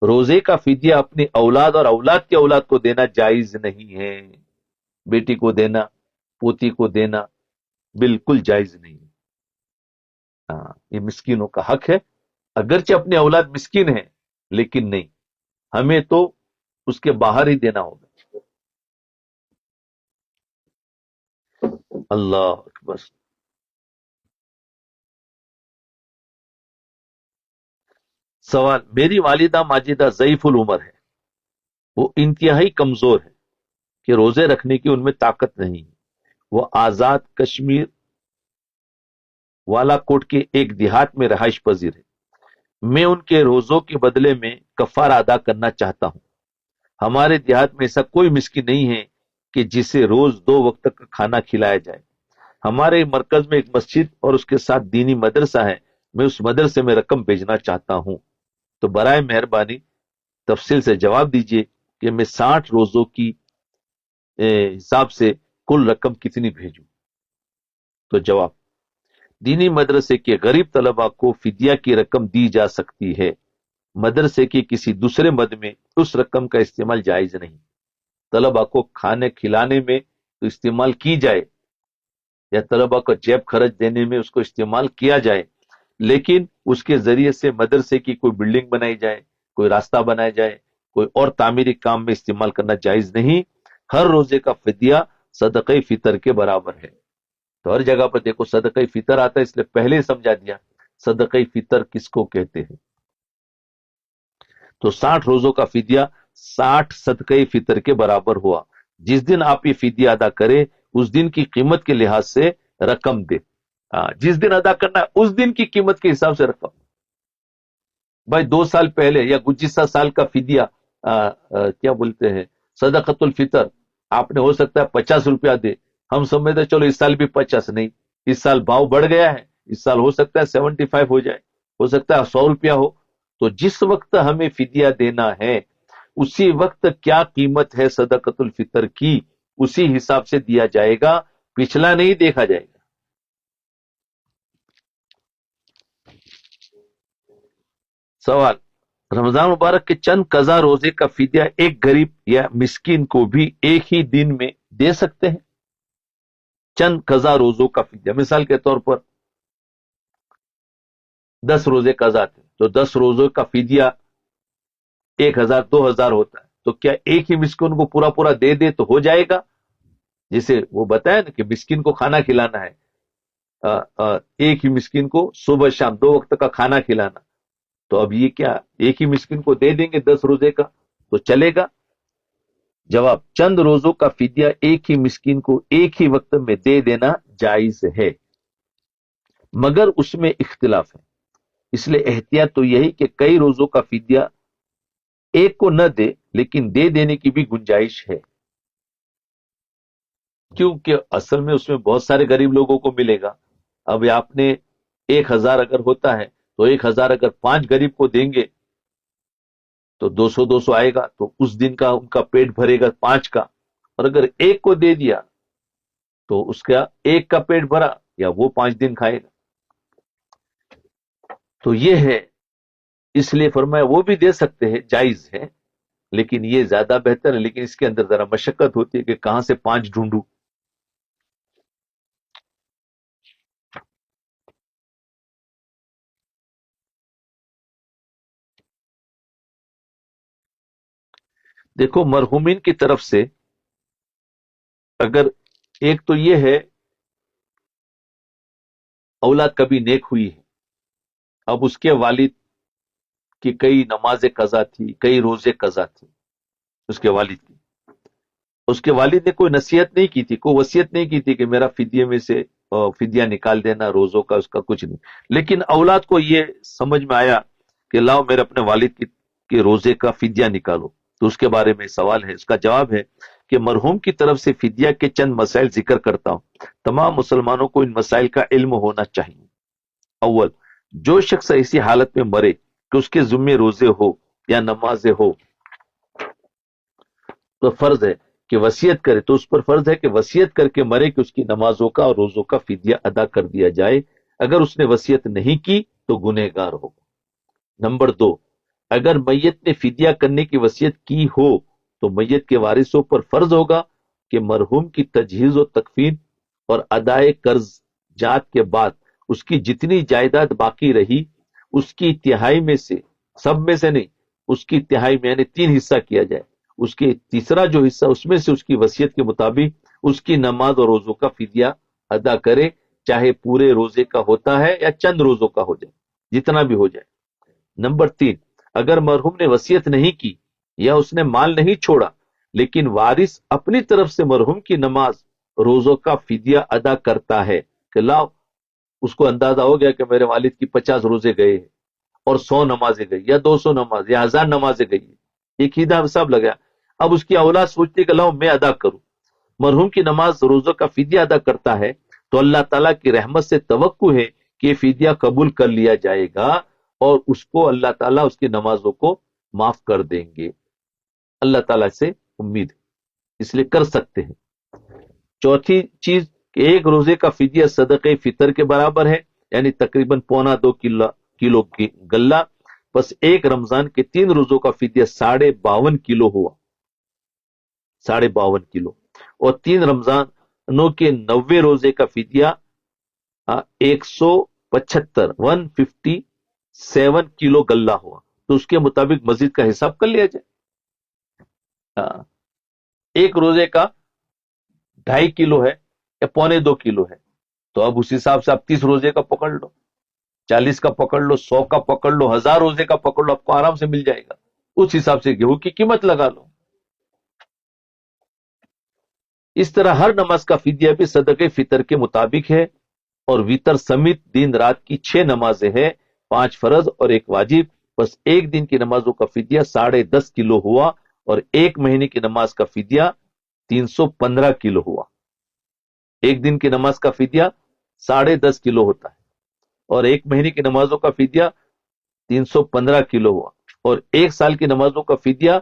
रोजे का फिदिया अपनी औलाद और औलाद की औलाद को देना जायज नहीं है। बेटी को देना, पोती को देना बिल्कुल जायज नहीं है। हाँ, ये मिस्किनों का हक है, अगरचे अपनी औलाद मिस्किन है, लेकिन नहीं, हमें तो उसके बाहर ही देना होगा। अल्लाह अकबर। सवाल, मेरी वालिदा माजिदा ज़ईफुल उम्र है, वो इंतहाई कमजोर है कि रोजे रखने की उनमें ताकत नहीं है। वो आजाद कश्मीर वालाकोट के एक देहात में रहाइश पजीर है। मैं उनके रोजों के बदले में कफारा अदा करना चाहता हूं। हमारे देहात में ऐसा कोई मिस्किन नहीं है कि जिसे रोज 2 वक्त का खाना खिलाया जाए। हमारे मरकज में एक मस्जिद और उसके साथ दीनी मदरसा है। मैं उस मदरसे में रकम भेजना चाहता हूं। तो बराए मेहरबानी तफसील से जवाब दीजिए कि मैं 60 रोजों की हिसाब से कुल रकम कितनी भेजूं। तो जवाब, दीनी मदरसे के गरीब तलबा को फिदिया की रकम दी जा सकती है। मदरसे के किसी दूसरे मद में उस रकम का इस्तेमाल जायज नहीं। तलबा को खाने खिलाने में तो इस्तेमाल की जाए या तलबा को जेब खर्च देने में उसको इस्तेमाल किया जाए, लेकिन उसके जरिए से मदरसे की कोई बिल्डिंग बनाई जाए, कोई रास्ता बनाया जाए, कोई और तामीरी काम में इस्तेमाल करना जायज नहीं। हर रोजे का फिदिया सदक़े फितर के बराबर है। तो हर जगह पर देखो सदक़े फितर आता है, इसलिए पहले ही समझा दिया सदक़े फितर किसको कहते हैं। तो 60 रोजों का फिदिया 60 सदक़े फितर के बराबर हुआ। जिस दिन आप ये फिदिया अदा करें उस दिन की कीमत के लिहाज से रकम दे। जिस दिन अदा करना है उस दिन की कीमत के हिसाब से रकम। भाई 2 साल पहले या गुज़िश्ता साल का फिदिया क्या बोलते हैं सदक़तुल फितर आपने हो सकता है 50 रुपया दे। हम समझते चलो इस साल भी 50 नहीं, इस साल भाव बढ़ गया है, इस साल हो सकता है 75 हो जाए, हो सकता है 100 रुपया हो। तो जिस वक्त हमें फिदिया देना है उसी वक्त क्या कीमत है सदक़तुल फितर की, उसी हिसाब से दिया जाएगा, पिछला नहीं देखा जाएगा। सवाल, रमजान मुबारक के चंद कज़ा रोजे का फिदिया एक गरीब या मिस्किन को भी एक ही दिन में दे सकते हैं। चंद कज़ा रोजों का फिदिया, मिसाल के तौर पर 10 रोजे कज़ा थे तो 10 रोजों का फिदिया 1,000 2,000 होता है। तो क्या एक ही मिस्किन को पूरा पूरा दे दे तो हो जाएगा? जिसे वो बताया ना कि मिस्किन को खाना खिलाना है, एक ही मिस्किन को सुबह शाम 2 वक्त का खाना खिलाना। तो अब ये क्या एक ही मिस्किन को दे देंगे 10 रोजे का तो चलेगा? जवाब, चंद रोजों का फिदिया एक ही मिस्किन को एक ही वक्त में दे देना जायज है, मगर उसमें इख्तिलाफ है। इसलिए एहतियात तो यही कि कई रोजों का फिदिया एक को न दे, लेकिन दे देने की भी गुंजाइश है, क्योंकि असल में उसमें बहुत सारे गरीब लोगों को मिलेगा। अब आपने 1,000 अगर होता है तो 1,000 अगर 5 गरीब को देंगे तो 200 आएगा, तो उस दिन का उनका पेट भरेगा 5 का। और अगर एक को दे दिया तो उसका एक का पेट भरा या वो 5 दिन खाएगा। तो ये है, इसलिए फरमाया वो भी दे सकते हैं, जायज है, लेकिन ये ज्यादा बेहतर है। लेकिन इसके अंदर जरा मशक्कत होती है कि कहां से 5 ढूंढूं। देखो मरहुमीन की तरफ से अगर एक तो ये है औलाद कभी नेक हुई है, अब उसके वालिद की कई नमाजें कजा थी, कई रोजे कजा थी उसके वालिद की। उसके वालिद ने कोई नसीहत नहीं की थी, कोई वसीयत नहीं की थी कि मेरा फिदिये में से फिदिया निकाल देना रोजों का, उसका कुछ नहीं। लेकिन औलाद को ये समझ में आया कि लाओ मेरे अपने वालिद के रोजे का फिदिया निकालो। तो उसके बारे में सवाल है, उसका जवाब है कि मरहूम की तरफ से फिदिया के चंद मसाइल जिक्र करता हूं। तमाम मुसलमानों को इन मसाइल का इल्म होना चाहिए। अव्वल, जो शख्स ऐसी हालत में मरे कि उसके जुम्मे रोजे हो या नमाजें हो तो फर्ज है कि वसीयत करे, तो उस पर फर्ज है कि वसीयत करके मरे कि उसकी नमाजों का और रोजों का फिदिया अदा कर दिया जाए। अगर उसने वसीयत नहीं की तो गुनहगार होगा। नंबर 2, अगर मैयत ने फिदिया करने की वसीयत की हो तो मैयत के वारिसों पर फर्ज होगा कि मरहूम की तजहीज और तकफीन और अदाए कर्ज जात के बाद उसकी जितनी जायदाद बाकी रही उसकी तिहाई में से, सब में से नहीं, उसकी तिहाई में यानी 3 हिस्सा किया जाए, उसके तीसरा जो हिस्सा उसमें से उसकी वसीयत के मुताबिक उसकी नमाज और रोजों का फिदिया अदा करे, चाहे पूरे रोजे का होता है या चंद रोजों का हो जाए, जितना भी हो जाए। नंबर 3, अगर मरहूम ने वसीयत नहीं की या उसने माल नहीं छोड़ा लेकिन वारिस अपनी तरफ से मरहूम की नमाज रोजों का फिदिया अदा करता है कि लाओ, उसको अंदाजा हो गया कि मेरे वालिद की 50 रोजे गए हैं और 100 नमाजें गई या 200 नमाज या 1000 नमाजें गई, एक ही हिसाब लगा। अब उसकी औलाद सोचती है कि लाओ मैं अदा करूं, मरहूम की नमाज रोजों का फिदिया अदा करता है तो अल्लाह ताला की रहमत से तवक्कु है कि ये फिदिया कबूल कर लिया जाएगा और उसको अल्लाह ताला उसकी नमाजों को माफ कर देंगे। अल्लाह ताला से उम्मीद है, इसलिए कर सकते हैं। चौथी चीज, एक रोजे का फिदिया सदक़े फितर के बराबर है, यानी तकरीबन 1.25 किलो की गल्ला, बस एक रमजान के 3 रोजों का फिदिया 52.5 किलो हुआ, 52.5 किलो, और 3 रमजानों के 90 रोजे का फिदिया 157 किलो गल्ला हुआ। तो उसके मुताबिक मस्जिद का हिसाब कर लिया जाए। एक रोजे का 2.5 किलो है या 1.25 किलो है, तो अब उस हिसाब से आप 30 रोजे का पकड़ लो, 40 का पकड़ लो, 100 का पकड़ लो, 1000 रोजे का पकड़ लो, आपको आराम से मिल जाएगा। उस हिसाब से गेहूं की कीमत लगा लो। इस तरह हर नमाज का फिदिया भी सदक़े फितर के मुताबिक है, और वितर समेत दिन रात की 6 नमाजें हैं, 5 फर्ज और 1 वाजिब। बस एक दिन की नमाजों का फिदिया 10.5 किलो हुआ, और एक महीने की नमाज का फिदिया 315 किलो हुआ। एक दिन की नमाज का फिदिया 10.5 किलो होता है, और एक महीने की नमाजों का फिदिया 315 किलो हुआ, और एक साल की नमाजों का फिदिया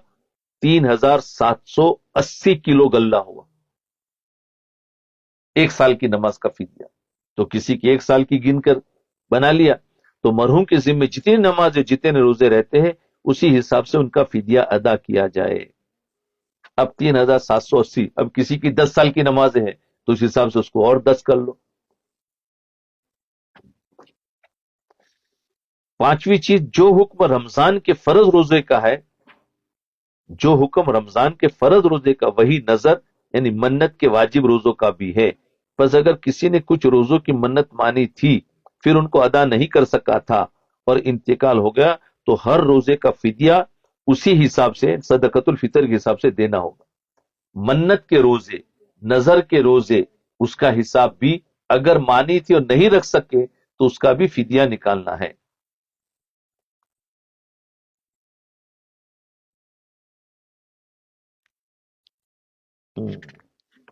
3780 किलो गल्ला हुआ। एक साल की नमाज का फिदिया, तो किसी की एक साल की गिनकर बना लिया, तो मरहूम के जिम्मे जितनी नमाज जितने रोजे रहते हैं उसी हिसाब से उनका फिदिया अदा किया जाए। अब 3780, अब किसी की 10 साल की नमाजें हैं तो उस हिसाब से उसको और 10 कर लो। पांचवी चीज, जो हुक्म रमजान के फर्ज रोजे का है, जो हुक्म रमजान के फर्ज रोजे का, वही नजर यानी मन्नत के वाजिब रोजों का भी है। बस अगर किसी ने कुछ रोजों की मन्नत मानी थी, फिर उनको अदा नहीं कर सका था और इंतकाल हो गया, तो हर रोजे का फिदिया उसी हिसाब से सदकतुल फितर के हिसाब से देना होगा। मन्नत के रोजे, नजर के रोजे, उसका हिसाब भी अगर मानी थी और नहीं रख सके तो उसका भी फिदिया निकालना है।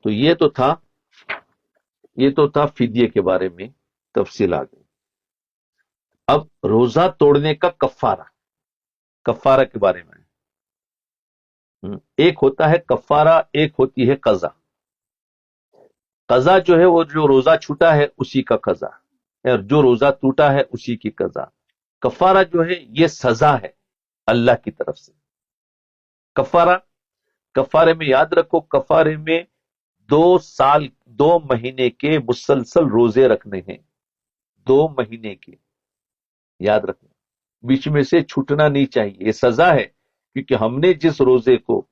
तो ये तो था फिदिये के बारे में तफसील आ गई। अब रोजा तोड़ने का कफ्फारा, कफ्फारा के बारे में। एक होता है कफ्फारा, एक होती है कजा। कजा जो है वो जो रोजा छूटा है उसी का कजा, और जो रोजा टूटा है उसी की कजा। कफ्फारा जो है ये सजा है अल्लाह की तरफ से। कफ्फारा, कफ्फारे में याद रखो, कफ्फारे में 2 साल 2 महीने के मुसलसल रोजे रखने हैं, 2 महीने के, याद रखना, बीच में से छूटना नहीं चाहिए। ये सजा है, क्योंकि हमने जिस रोजे को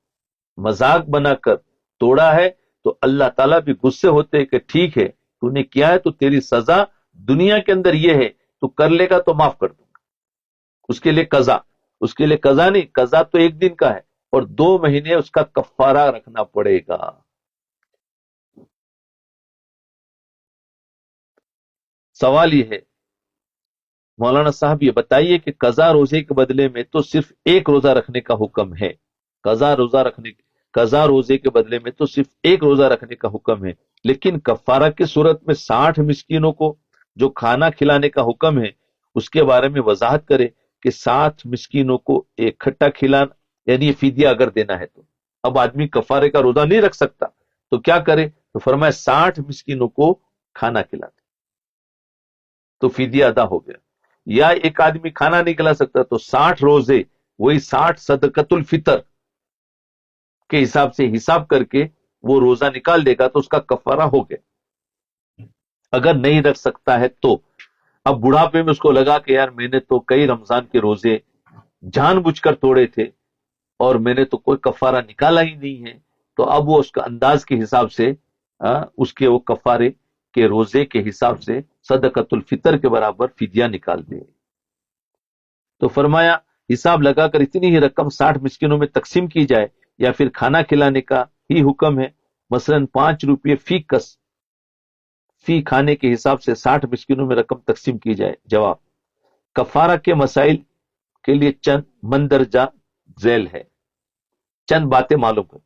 मजाक बनाकर तोड़ा है, तो अल्लाह ताला भी गुस्से होते हैं कि ठीक है तूने किया है तो तेरी सजा दुनिया के अंदर ये है, तू कर लेगा तो माफ कर दूंगा। उसके लिए कजा, उसके लिए कजा नहीं, कजा तो एक दिन का है, और 2 महीने उसका कफ्फारा रखना पड़ेगा। सवाल ये है, मौलाना साहब ये बताइए कि कजा रोजे के बदले में तो सिर्फ एक रोजा रखने का हुक्म है, कजा रोजा रखने, कजा रोजे के बदले में तो सिर्फ एक रोजा रखने का हुक्म है, लेकिन कफ्फारा की सूरत में 60 मिस्कीनों को जो खाना खिलाने का हुक्म है उसके बारे में वजाहत करे कि 60 मिस्कीनों को इकट्ठा खिलाना, यानी ये फिदिया अगर देना है तो। अब आदमी कफ्फारे का रोजा नहीं रख सकता तो क्या करे, तो फरमाया 60 मिस्कीनों को खाना खिला दे, तो फिदिया अदा हो गया। या एक आदमी खाना नहीं खिला सकता तो 60 रोजे, वही 60 सदकतुल फितर के हिसाब से हिसाब करके वो रोजा निकाल देगा तो उसका कफारा हो गया। अगर नहीं रख सकता है तो, अब बुढ़ापे में उसको लगा कि यार मैंने तो कई रमजान के रोजे जानबूझकर तोड़े थे और मैंने तो कोई कफारा निकाला ही नहीं है, तो अब वो उसका अंदाज के हिसाब से उसके वो कफारे के रोजे के हिसाब से सदकतुल फितर के बराबर फिदिया निकाल दे। تو فرمایا हिसाब लगाकर इतनी ही रकम 60 मिस्किनों में तकसीम की जाए या फिर खाना खिलाने का ही हुक्म है, मसलन 5 रुपये फी कस, फी खाने के हिसाब से 60 मिस्किनों में रकम तकसीम की जाए। जवाब, कफारा के मसाइल के लिए चंद मंदरजा झैल है, चंद बातें मालूम है।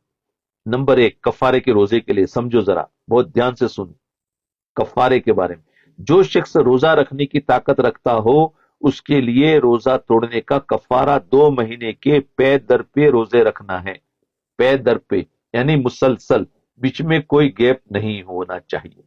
नंबर 1, कफारे के रोजे के लिए समझो, जरा बहुत ध्यान से सुनो कफारे के बारे में। जो शख्स रोजा रखने की ताकत रखता हो उसके लिए रोजा तोड़ने का कफारा 2 महीने के पे दर पे रोजे रखना है। पे दर पे यानी मुसलसल, बीच में कोई गैप नहीं होना चाहिए।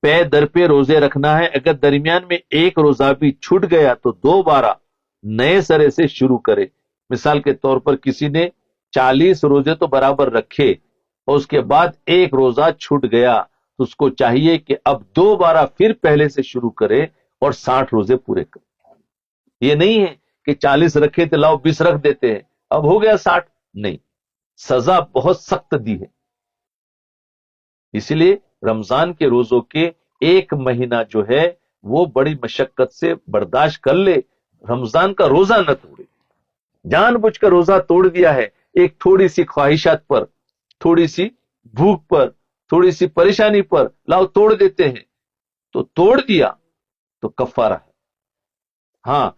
पे दर पे रोजे रखना है। अगर दरमियान में एक रोजा भी छूट गया तो दोबारा नए सिरे से शुरू करे। मिसाल के तौर पर किसी ने 40 रोजे तो बराबर रखे और उसके बाद एक रोजा छूट गया तो उसको चाहिए कि अब दोबारा फिर पहले से शुरू करे और 60 रोजे पूरे करे। ये नहीं है कि 40 रखे तो लाओ 20 रख देते हैं, अब हो गया 60, नहीं, सजा बहुत सख्त दी है। इसलिए रमजान के रोजों के एक महीना जो है वो बड़ी मशक्कत से बर्दाश्त कर ले, रमजान का रोजा न तोड़े। जानबूझकर रोजा तोड़ दिया है एक थोड़ी सी ख्वाहिशात पर, थोड़ी सी भूख पर, थोड़ी सी परेशानी पर, लाओ तोड़ देते हैं, तो तोड़ दिया तो कफारा है। हां,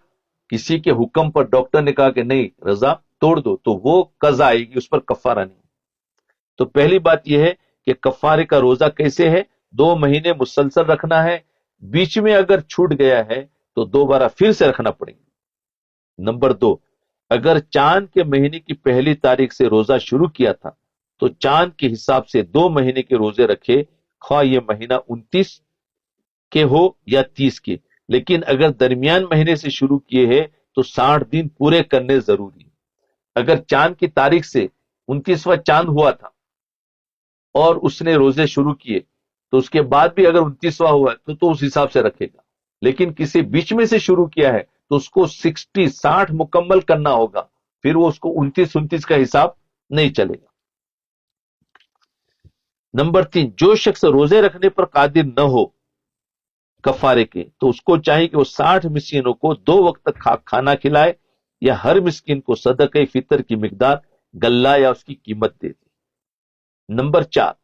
किसी के हुक्म पर डॉक्टर ने कहा कि नहीं रजा तोड़ दो तो वो कजा आएगी, उस पर कफारा नहीं। तो पहली बात यह है कि कफारे का रोजा कैसे है, 2 महीने मुसलसल रखना है, बीच में अगर छूट गया है तो दोबारा फिर से रखना पड़ेगा। नंबर 2, अगर चांद के महीने की पहली तारीख से रोजा शुरू किया था तो चांद के हिसाब से 2 महीने के रोजे रखे, ख्वाह ये महीना 29 के हो या 30 के। लेकिन अगर दरमियान महीने से शुरू किए हैं तो 60 दिन पूरे करने जरूरी है। अगर चांद की तारीख से 29वां चांद हुआ था और उसने रोजे शुरू किए तो उसके बाद भी अगर 29वां हुआ तो उस हिसाब से रखेगा। लेकिन किसी बीच में से शुरू किया है तो उसको 60 मुकम्मल करना होगा, फिर वो उसको 29 का हिसाब नहीं चलेगा। नंबर 3, जो शख्स रोजे रखने पर कादिर न हो कफारे के तो उसको चाहिए कि वो 60 मिस्कीनों को 2 वक्त तक खाना खिलाए या हर मिस्कीन को सदक़े फितर की मिकदार गल्ला या उसकी कीमत दे दे। नंबर 4,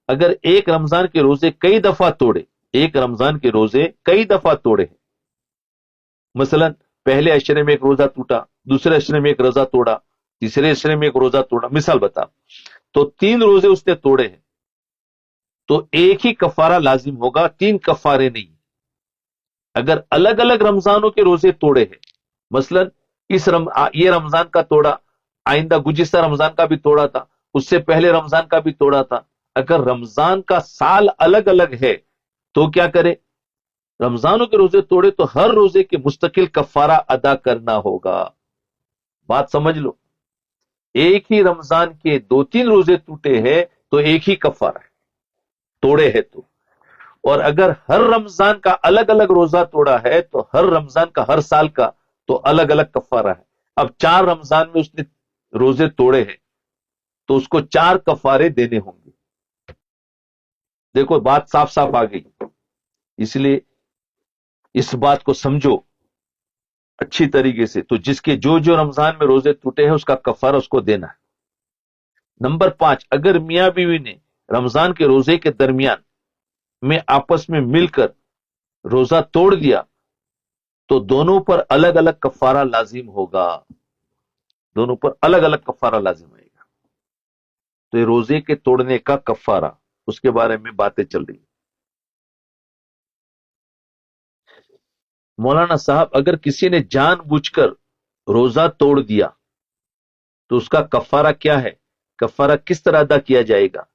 अगर एक रमजान के रोजे कई दफा तोड़े, एक रमजान के रोजे कई दफा तोड़े हैं, मसलन पहले अशरे में एक रोजा टूटा, दूसरे अशरे में एक रोजा तोड़ा, तीसरे अशरे में एक रोजा तोड़ा, मिसाल बता, तो 3 रोजे उसने तोड़े हैं तो एक ही कफारा लाजिम होगा, 3 कफारे नहीं। अगर अलग अलग रमजानों के रोजे तोड़े हैं, मसलन ये रमजान का तोड़ा, आइंदा गुज़िश्ता रमजान का भी तोड़ा था, उससे पहले रमजान का भी तोड़ा था, अगर रमजान का साल अलग अलग है तो क्या करे, रमजानों के रोजे तोड़े तो हर रोजे के मुस्तकिल कफारा अदा करना होगा। बात समझ लो, एक ही रमजान के 2-3 रोजे टूटे हैं तो एक ही कफारा है, तोड़े हैं तो। और अगर हर रमजान का अलग अलग रोजा तोड़ा है तो हर रमजान का, हर साल का तो अलग अलग कफारा है। अब 4 रमजान में उसने रोजे तोड़े हैं तो उसको 4 कफारे देने होंगे। देखो बात साफ साफ आ गई, इसलिए इस बात को समझो अच्छी तरीके से। तो जिसके जो जो रमजान में रोजे टूटे हैं उसका कफारा उसको देना है। नंबर 5, अगर मियां बीवी ने रमजान के रोजे के दरमियान में आपस में मिलकर रोजा तोड़ दिया तो दोनों पर अलग अलग कफारा लाजिम होगा, दोनों पर अलग अलग कफारा लाजिम होगा। तो ये रोजे के तोड़ने का कफारा, उसके बारे में बातें चल रही। मौलाना साहब, अगर किसी ने जानबूझकर रोजा तोड़ दिया तो उसका कफारा क्या है, कफारा किस तरह अदा किया जाएगा,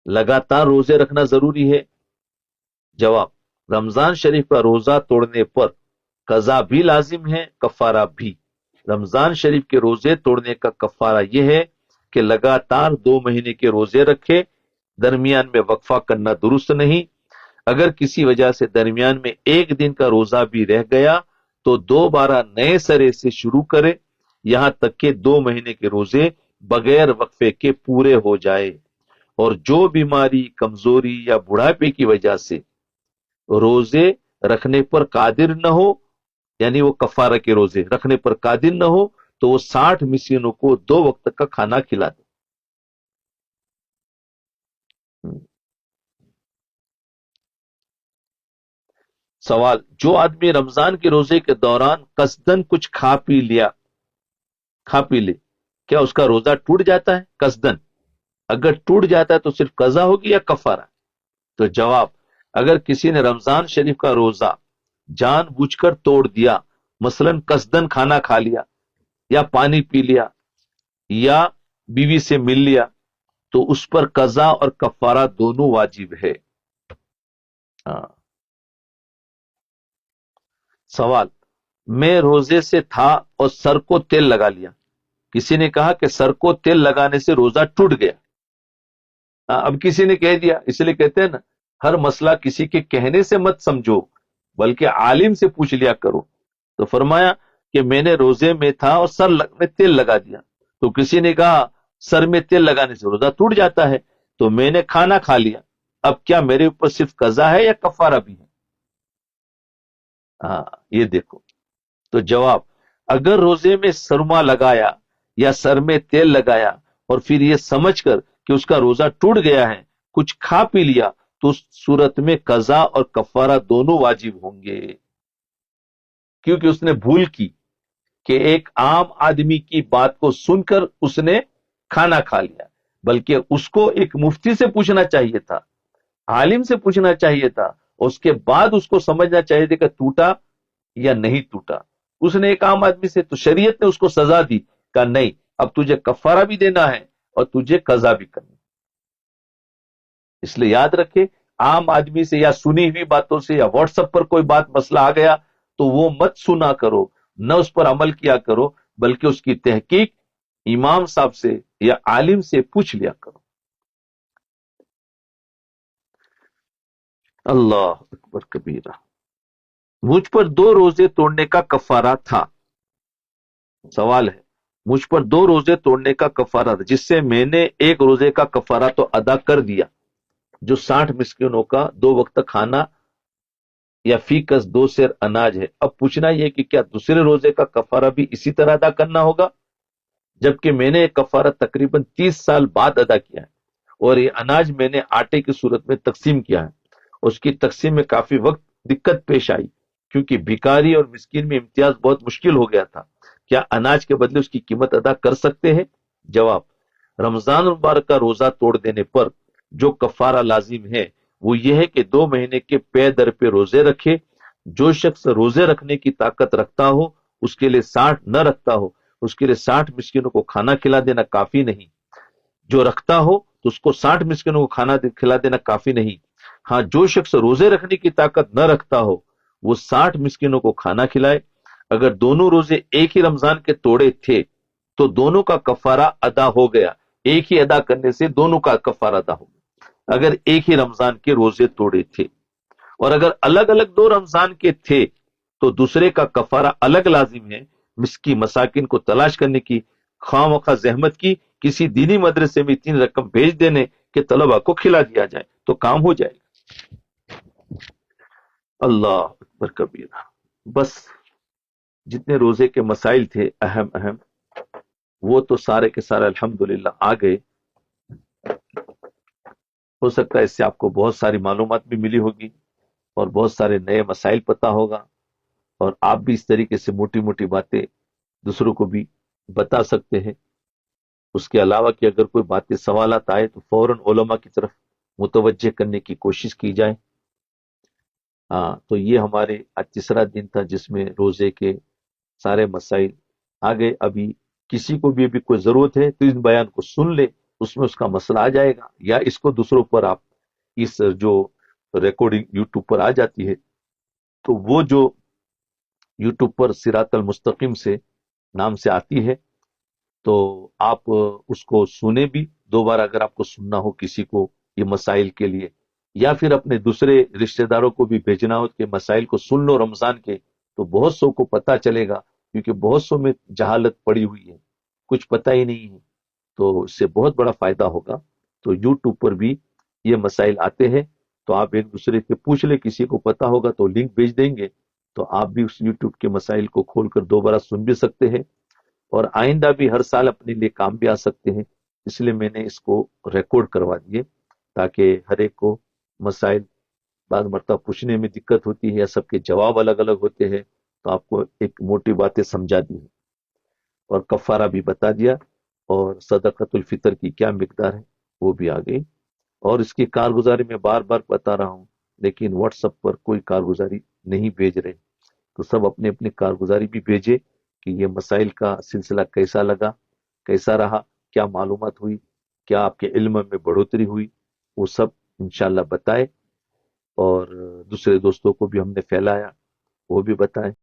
लगातार रोजे रखना जरूरी है? जवाब, रमजान शरीफ का रोजा तोड़ने पर कजा भी लाजिम है, कफारा भी। रमजान शरीफ के रोजे तोड़ने का कफारा यह है कि लगातार 2 महीने के रोजे रखे, दरमियान में वक्फा करना दुरुस्त नहीं। अगर किसी वजह से दरमियान में एक दिन का रोजा भी रह गया तो दोबारा नए सिरे से शुरू करे, यहां तक कि 2 महीने के रोजे बगैर वक्फे के पूरे हो जाए। और जो बीमारी, कमजोरी या बुढ़ापे की वजह से रोजे رکھنے پر قادر نہ ہو، یعنی وہ کفارہ کے روزے رکھنے پر قادر نہ ہو تو وہ 60 مسکینوں کو 2 وقت کا کھانا کھلا دے۔ سوال، جو آدمی رمضان کے روزے کے دوران قصدن کچھ کھا پی لے، کیا اس کا روزہ ٹوٹ جاتا ہے؟ قصدن اگر ٹوٹ جاتا ہے تو صرف قضا ہوگی یا کفارہ؟ تو جواب، اگر کسی نے رمضان شریف کا روزہ جان بوجھ کر توڑ دیا، مثلا قصدن کھانا کھا لیا یا پانی پی لیا یا بیوی سے مل لیا، تو اس پر قضا اور کفارہ دونوں واجب ہے۔ ہاں۔ سوال، میں روزے سے تھا اور سر کو تیل لگا لیا، کسی نے کہا کہ سر کو تیل لگانے سے روزہ ٹوٹ گیا۔ اب کسی نے کہہ دیا، اس لیے کہتے ہیں نا، ہر مسئلہ کسی کے کہنے سے مت سمجھو بلکہ عالم سے پوچھ لیا کرو۔ تو فرمایا کہ میں نے روزے میں تھا اور سر میں تیل لگا دیا، تو کسی نے کہا سر میں تیل لگانے سے روزہ ٹوٹ جاتا ہے، تو میں نے کھانا کھا لیا، اب کیا میرے اوپر صرف قضا ہے یا کفارہ بھی ہے؟ ہاں، یہ دیکھو۔ تو جواب، اگر روزے میں سرما لگایا یا سر میں تیل لگایا اور پھر یہ سمجھ کر کہ اس کا روزہ ٹوٹ گیا ہے کچھ کھا پی لیا، تو اس صورت میں قضا اور کفارہ دونوں واجب ہوں گے، کیونکہ اس نے بھول کی کہ ایک عام آدمی کی بات کو سن کر اس نے کھانا کھا لیا، بلکہ اس کو ایک مفتی سے پوچھنا چاہیے تھا، عالم سے پوچھنا چاہیے تھا، اور اس کے بعد اس کو سمجھنا چاہیے تھا کہ ٹوٹا یا نہیں ٹوٹا۔ اس نے ایک عام آدمی سے، تو شریعت نے اس کو سزا دی، کہا نہیں، اب تجھے کفارہ بھی دینا ہے اور تجھے قضا بھی کرنا۔ اس لیے یاد رکھے، عام آدمی سے یا سنی ہوئی باتوں سے یا واٹس ایپ پر کوئی بات مسئلہ آ گیا تو وہ مت سنا کرو، نہ اس پر عمل کیا کرو، بلکہ اس کی تحقیق امام صاحب سے یا عالم سے پوچھ لیا کرو۔ اللہ اکبر کبیرہ۔ مجھ پر 2 روزے توڑنے کا کفارہ تھا۔ سوال ہے، مجھ پر 2 روزے توڑنے کا کفارہ تھا، جس سے میں نے 1 روزے کا کفارہ تو ادا کر دیا، جو 60 مسکینوں کا 2 وقت کھانا یا فی کس 2 سیر اناج ہے۔ اب پوچھنا یہ کہ کیا دوسرے روزے کا کفارہ بھی اسی طرح ادا کرنا ہوگا؟ جبکہ میں نے یہ کفارہ تقریباً 30 سال بعد ادا کیا ہے، اور یہ اناج میں نے آٹے کی صورت میں تقسیم کیا ہے۔ اس کی تقسیم میں کافی وقت دقت پیش آئی، کیونکہ بھکاری اور مسکین میں امتیاز بہت مشکل ہو گیا تھا۔ کیا اناج کے بدلے اس کی قیمت ادا کر سکتے ہیں؟ جواب، رمضان المبارک کا روزہ توڑ دینے پر جو کفارہ لازم ہے وہ یہ ہے کہ 2 مہینے کے پے در پہ روزے رکھے۔ جو شخص روزے رکھنے کی طاقت رکھتا ہو اس کے لیے 60 نہ رکھتا ہو اس کے لیے 60 مسکینوں کو کھانا کھلا دینا کافی نہیں، جو رکھتا ہو تو اس کو 60 مسکینوں کو کھانا کھلا دینا کافی نہیں۔ ہاں، جو شخص روزے رکھنے کی طاقت نہ رکھتا ہو وہ 60 مسکینوں کو کھانا کھلائے۔ اگر دونوں روزے ایک ہی رمضان کے توڑے تھے تو دونوں کا کفارہ ادا ہو گیا، ایک ہی ادا کرنے سے دونوں کا کفارہ ادا ہو گیا اگر ایک ہی رمضان کے روزے توڑے تھے۔ اور اگر الگ الگ 2 رمضان کے تھے تو دوسرے کا کفارہ الگ لازم ہے، مساکین کو تلاش کرنے کی، خواہ مخواہ زحمت کی، کسی دینی مدرسے میں 3 رقم بھیج دینے کہ طلبہ کو کھلا دیا جائے تو کام ہو جائے گا۔ اللہ اکبر کبیرہ۔ بس جتنے روزے کے مسائل تھے اہم وہ تو سارے کے سارے الحمدللہ آ گئے۔ ہو سکتا ہے اس سے آپ کو بہت ساری معلومات بھی ملی ہوگی اور بہت سارے نئے مسائل پتہ ہوگا، اور آپ بھی اس طریقے سے موٹی موٹی باتیں دوسروں کو بھی بتا سکتے ہیں۔ اس کے علاوہ کہ اگر کوئی باتیں سوالات آئے تو فوراً علماء کی طرف متوجہ کرنے کی کوشش کی جائے۔ ہاں، تو یہ ہمارے آج تیسرا دن تھا جس میں روزے کے سارے مسائل آ گئے۔ ابھی کسی کو بھی ابھی کوئی ضرورت ہے تو اس بیان کو سن لے، اس میں اس کا مسئلہ آ جائے گا، یا اس کو دوسروں پر آپ اس جو ریکارڈنگ یوٹیوب پر آ جاتی ہے تو وہ جو یوٹیوب پر صراط المستقیم سے نام سے آتی ہے تو آپ اس کو سنیں بھی دوبارہ، اگر آپ کو سننا ہو کسی کو یہ مسائل کے لیے، یا پھر اپنے دوسرے رشتہ داروں کو بھی بھیجنا ہو کہ مسائل کو سن لو رمضان کے، تو بہت سو کو پتہ چلے گا، کیونکہ بہت سو میں جہالت پڑی ہوئی ہے، کچھ پتہ ہی نہیں ہے، تو اس سے بہت بڑا فائدہ ہوگا۔ تو یوٹیوب پر بھی یہ مسائل آتے ہیں तो आप एक दूसरे से पूछ ले, किसी को पता होगा तो लिंक भेज देंगे, तो आप भी उस यूट्यूब के मसाइल को खोलकर दोबारा सुन भी सकते हैं और आइंदा भी हर साल अपने लिए काम भी आ सकते हैं। इसलिए मैंने इसको रिकॉर्ड करवा दिए ताकि हर एक को मसाइल बाद मरतबा पूछने में दिक्कत होती है या सबके जवाब अलग अलग होते हैं, तो आपको एक मोटी बातें समझा दी है और कफारा भी बता दिया और सदक़तुल फितर की क्या मिकदार है वो भी आ गई। और इसकी कारगुजारी मैं बार बार बता रहा हूँ, लेकिन व्हाट्सएप पर कोई कारगुजारी नहीं भेज रहे, तो सब अपने अपनी कारगुजारी भी भेजे कि ये मसाइल का सिलसिला कैसा लगा, कैसा रहा, क्या मालूमात हुई, क्या आपके इल्म में बढ़ोतरी हुई, वो सब इंशाल्लाह बताए और दूसरे दोस्तों को भी हमने फैलाया, वो भी बताएं।